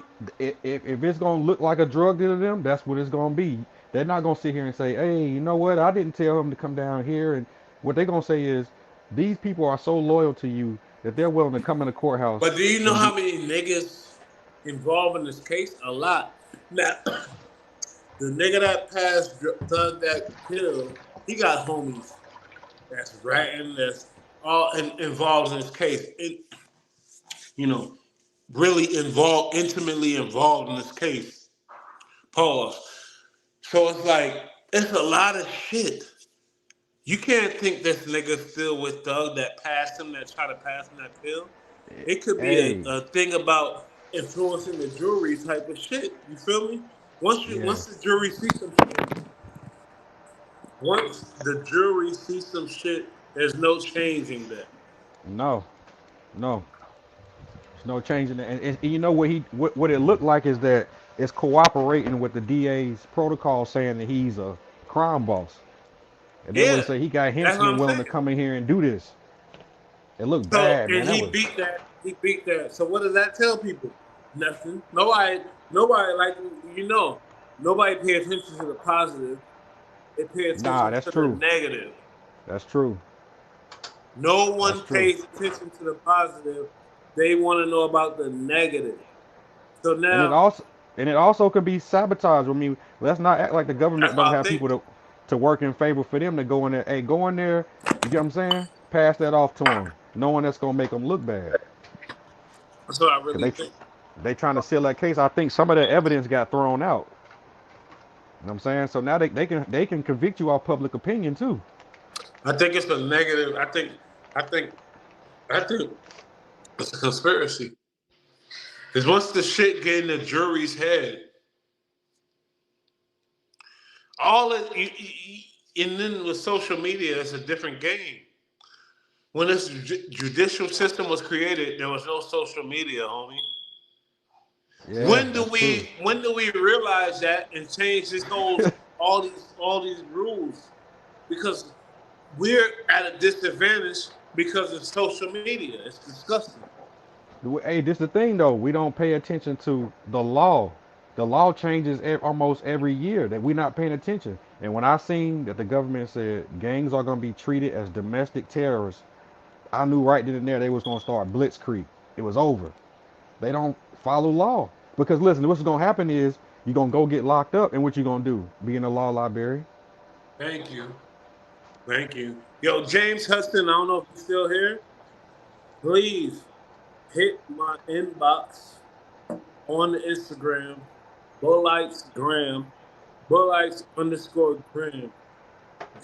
if it's gonna look like a drug deal to them, that's what it's gonna be. They're not gonna sit here and say, "Hey, you know what? I didn't tell him to come down here." And what they're gonna say is, "These people are so loyal to you that they're willing to come in the courthouse But do you know and how be." many niggas involved in this case? A lot. Now, the nigga that passed Thug that pill, he got homies that's ratting, that's involved in this case. You know, really involved, intimately involved in this case. Pause. So it's like it's a lot of shit. You can't think this nigga still with Thug that passed him, that tried to pass him that pill. It could be Hey, a thing about influencing the jury type of shit. You feel me? yeah, Once the jury sees some shit, once the jury sees some shit, there's no changing that. no, no, there's no changing it. And you know what it looked like is that it's cooperating with the DA's protocol, saying that he's a crime boss. And then what he Yeah, say, he got that's what henchmen I'm willing saying. to come in here and do this. It looked So bad, man. and That was. he beat that. He beat that. So what does that tell people? Nothing. Nobody like you know. Nobody pay attention to the positive. They pay Nah, attention that's to the true. negative. That's true. No That's one true. pays attention to the positive. They want to know about the negative. So And it now also and it also could be sabotage. I mean, let's not act like the that's government don't what I have people think. to work in favor for them to go in there. Hey, go in there. You get what I'm saying? Pass that off to them, knowing that's gonna make them look bad. That's what I Cause really think. they trying to seal that case. I think some of the evidence got thrown out. You know what I'm saying? So now they can convict you off public opinion too. I think it's a negative. I think. I think it's a conspiracy. Because once the shit get in the jury's head, all it, and then with social media, it's a different game. When this judicial system was created, there was no social media, homie. Yeah, that's true. When do we realize that and change this whole all these rules? Because we're at a disadvantage because of social media. It's disgusting. Hey, this the thing though. We don't pay attention to the law. The law changes almost every year. That we're not paying attention. And when I seen that the government said gangs are going to be treated as domestic terrorists, I knew right then and there they was going to start blitzkrieg. It was over. They don't follow law because listen, what's going to happen is you're going to go get locked up, and what you going to do? Be in the law library? Thank you. Thank you. Yo, James Hudson, I don't know if you're still here. Please hit my inbox on the Instagram, Bullites Graham, Bullites underscore Graham.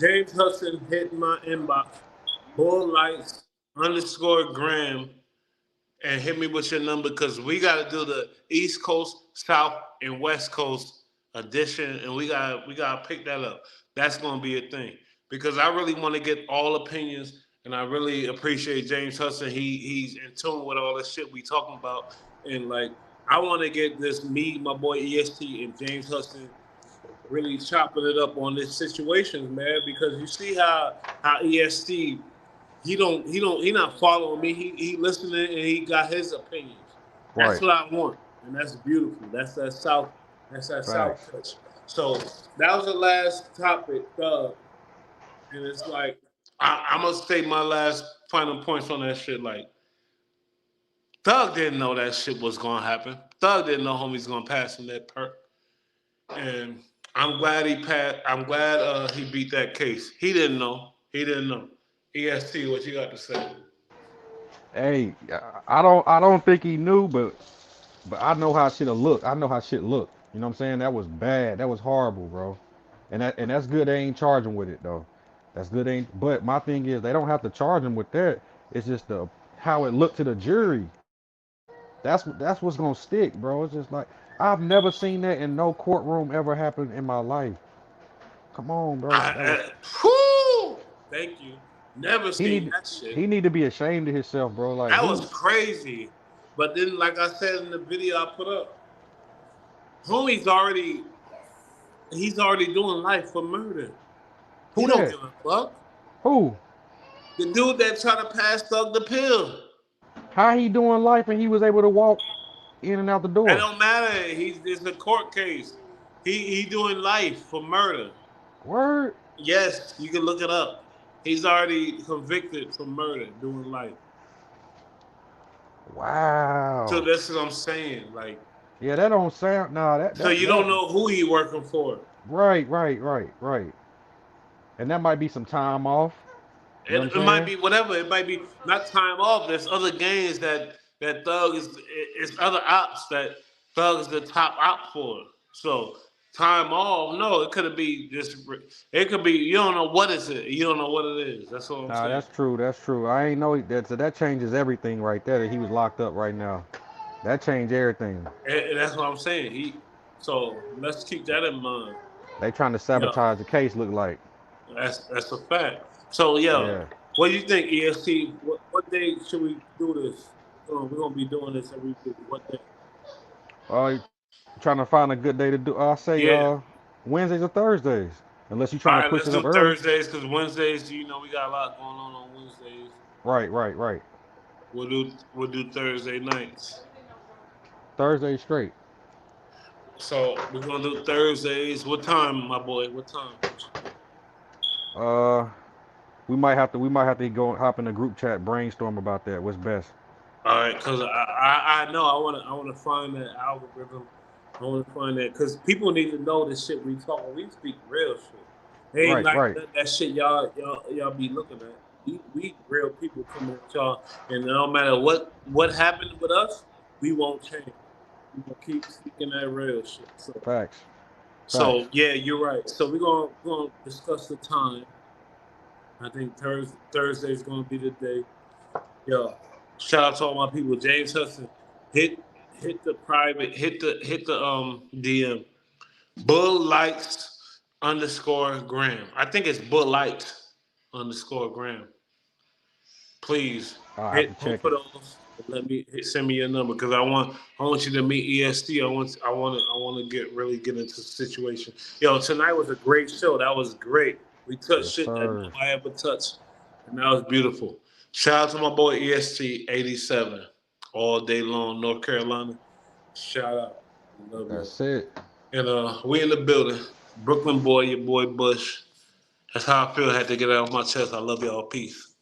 James Hudson hit my inbox, Bullites underscore Graham, and hit me with your number because we got to do the East Coast, South, and West Coast edition, and we got to pick that up. That's gonna be a thing because I really want to get all opinions, and I really appreciate James Hudson. He's in tune with all the shit we talking about, and like I want to get this me, my boy EST, and James Hudson really chopping it up on this situation, man. Because you see how EST he not following me. He listening and he got his opinions. That's Right. what I want, and that's beautiful. That's that South Facts. touch. So that was the last topic, and it's like I'm gonna say my last final points on that shit. Like Thug didn't know that shit was gonna happen. Thug didn't know homie's gonna pass him that perk, and I'm glad he passed. I'm glad he beat that case. He didn't know. He didn't know. EST, what you got to say? Hey, I don't think he knew, but I know how shit'll look. I know how shit look. You know what I'm saying? That was bad. That was horrible, bro. And that's good. They ain't charging with it though. That's good. They ain't. But my thing is, they don't have to charge him with that. It's just the how it looked to the jury. That's what's gonna stick, bro. It's just like I've never seen that in no courtroom ever happen in my life. Come on, bro. That was Whew, thank you. Never he seen need that shit. he need to be ashamed of himself, bro. Like That who was crazy. But then, like I said in the video I put up, homie's already he's already doing life for murder. He who don't that? give a fuck. Who? The dude that tried to pass Thug the pill. How he doing life and he was able to walk in and out the It door? don't matter. He's it's a court case. He doing life for murder. Word? Yes, you can look it up. He's already convicted for murder, doing life. So Wow. that's what I'm saying. Like, Yeah, that don't sound nah that so that you don't that know who he working for. right. And that might be some time off. You know what I'm It might saying? be whatever. It might be not time off. There's other games that Thug is. It's other ops that Thug is the top op for. So time off. No, it could be just. It could be. You don't know what is it. You don't know what it is. That's what I'm Nah, saying. that's true. That's true. I ain't know that. So that changes everything right there. That he was locked up right now. That changed everything. And that's what I'm saying. So let's keep that in mind. They trying to Yeah, sabotage the case. Look like. that's a fact. So yeah, Yeah. what do you think, EST? What day should we do this? We're gonna be doing this every week. What day? Trying to find a good day to do. I say Yeah. Wednesdays or Thursdays, unless you trying to All right, push let's it up do early. Thursdays because Wednesdays, we got a lot going on Wednesdays. Right. We'll do Thursday nights. Thursday straight. So we're gonna do Thursdays. What time, my boy? What time? What you think? Uh, we might have to go hop in the group chat brainstorm about that. What's best? All right, because I know I wanna find that algorithm. I wanna find that because people need to know the shit we talk. We speak real shit. They ain't like Right. that shit y'all be looking at. We real people coming at y'all, and no matter what happened with us, we won't change. We gonna keep speaking that real shit. So Facts. so Facts. yeah, you're right. So we're gonna discuss the time. I think Thursday is gonna be the day. Yo, shout out to all my people. James Hudson, hit the private, hit the DM. Bull Lights underscore Graham. I think it's Bull Lights underscore Graham. Please I have hit to both check of it. those. And send me your number because I want you to meet EST. I want to get into the situation. Yo, tonight was a great show. That was great. We touched Yes, shit that sir. nobody ever touched, and that was beautiful. Shout out to my boy EST 87 all day long, North Carolina. Shout out. We love y'all. That's it. And we in the building. Brooklyn boy, your boy Bush. That's how I feel. I had to get it off my chest. I love y'all. Peace.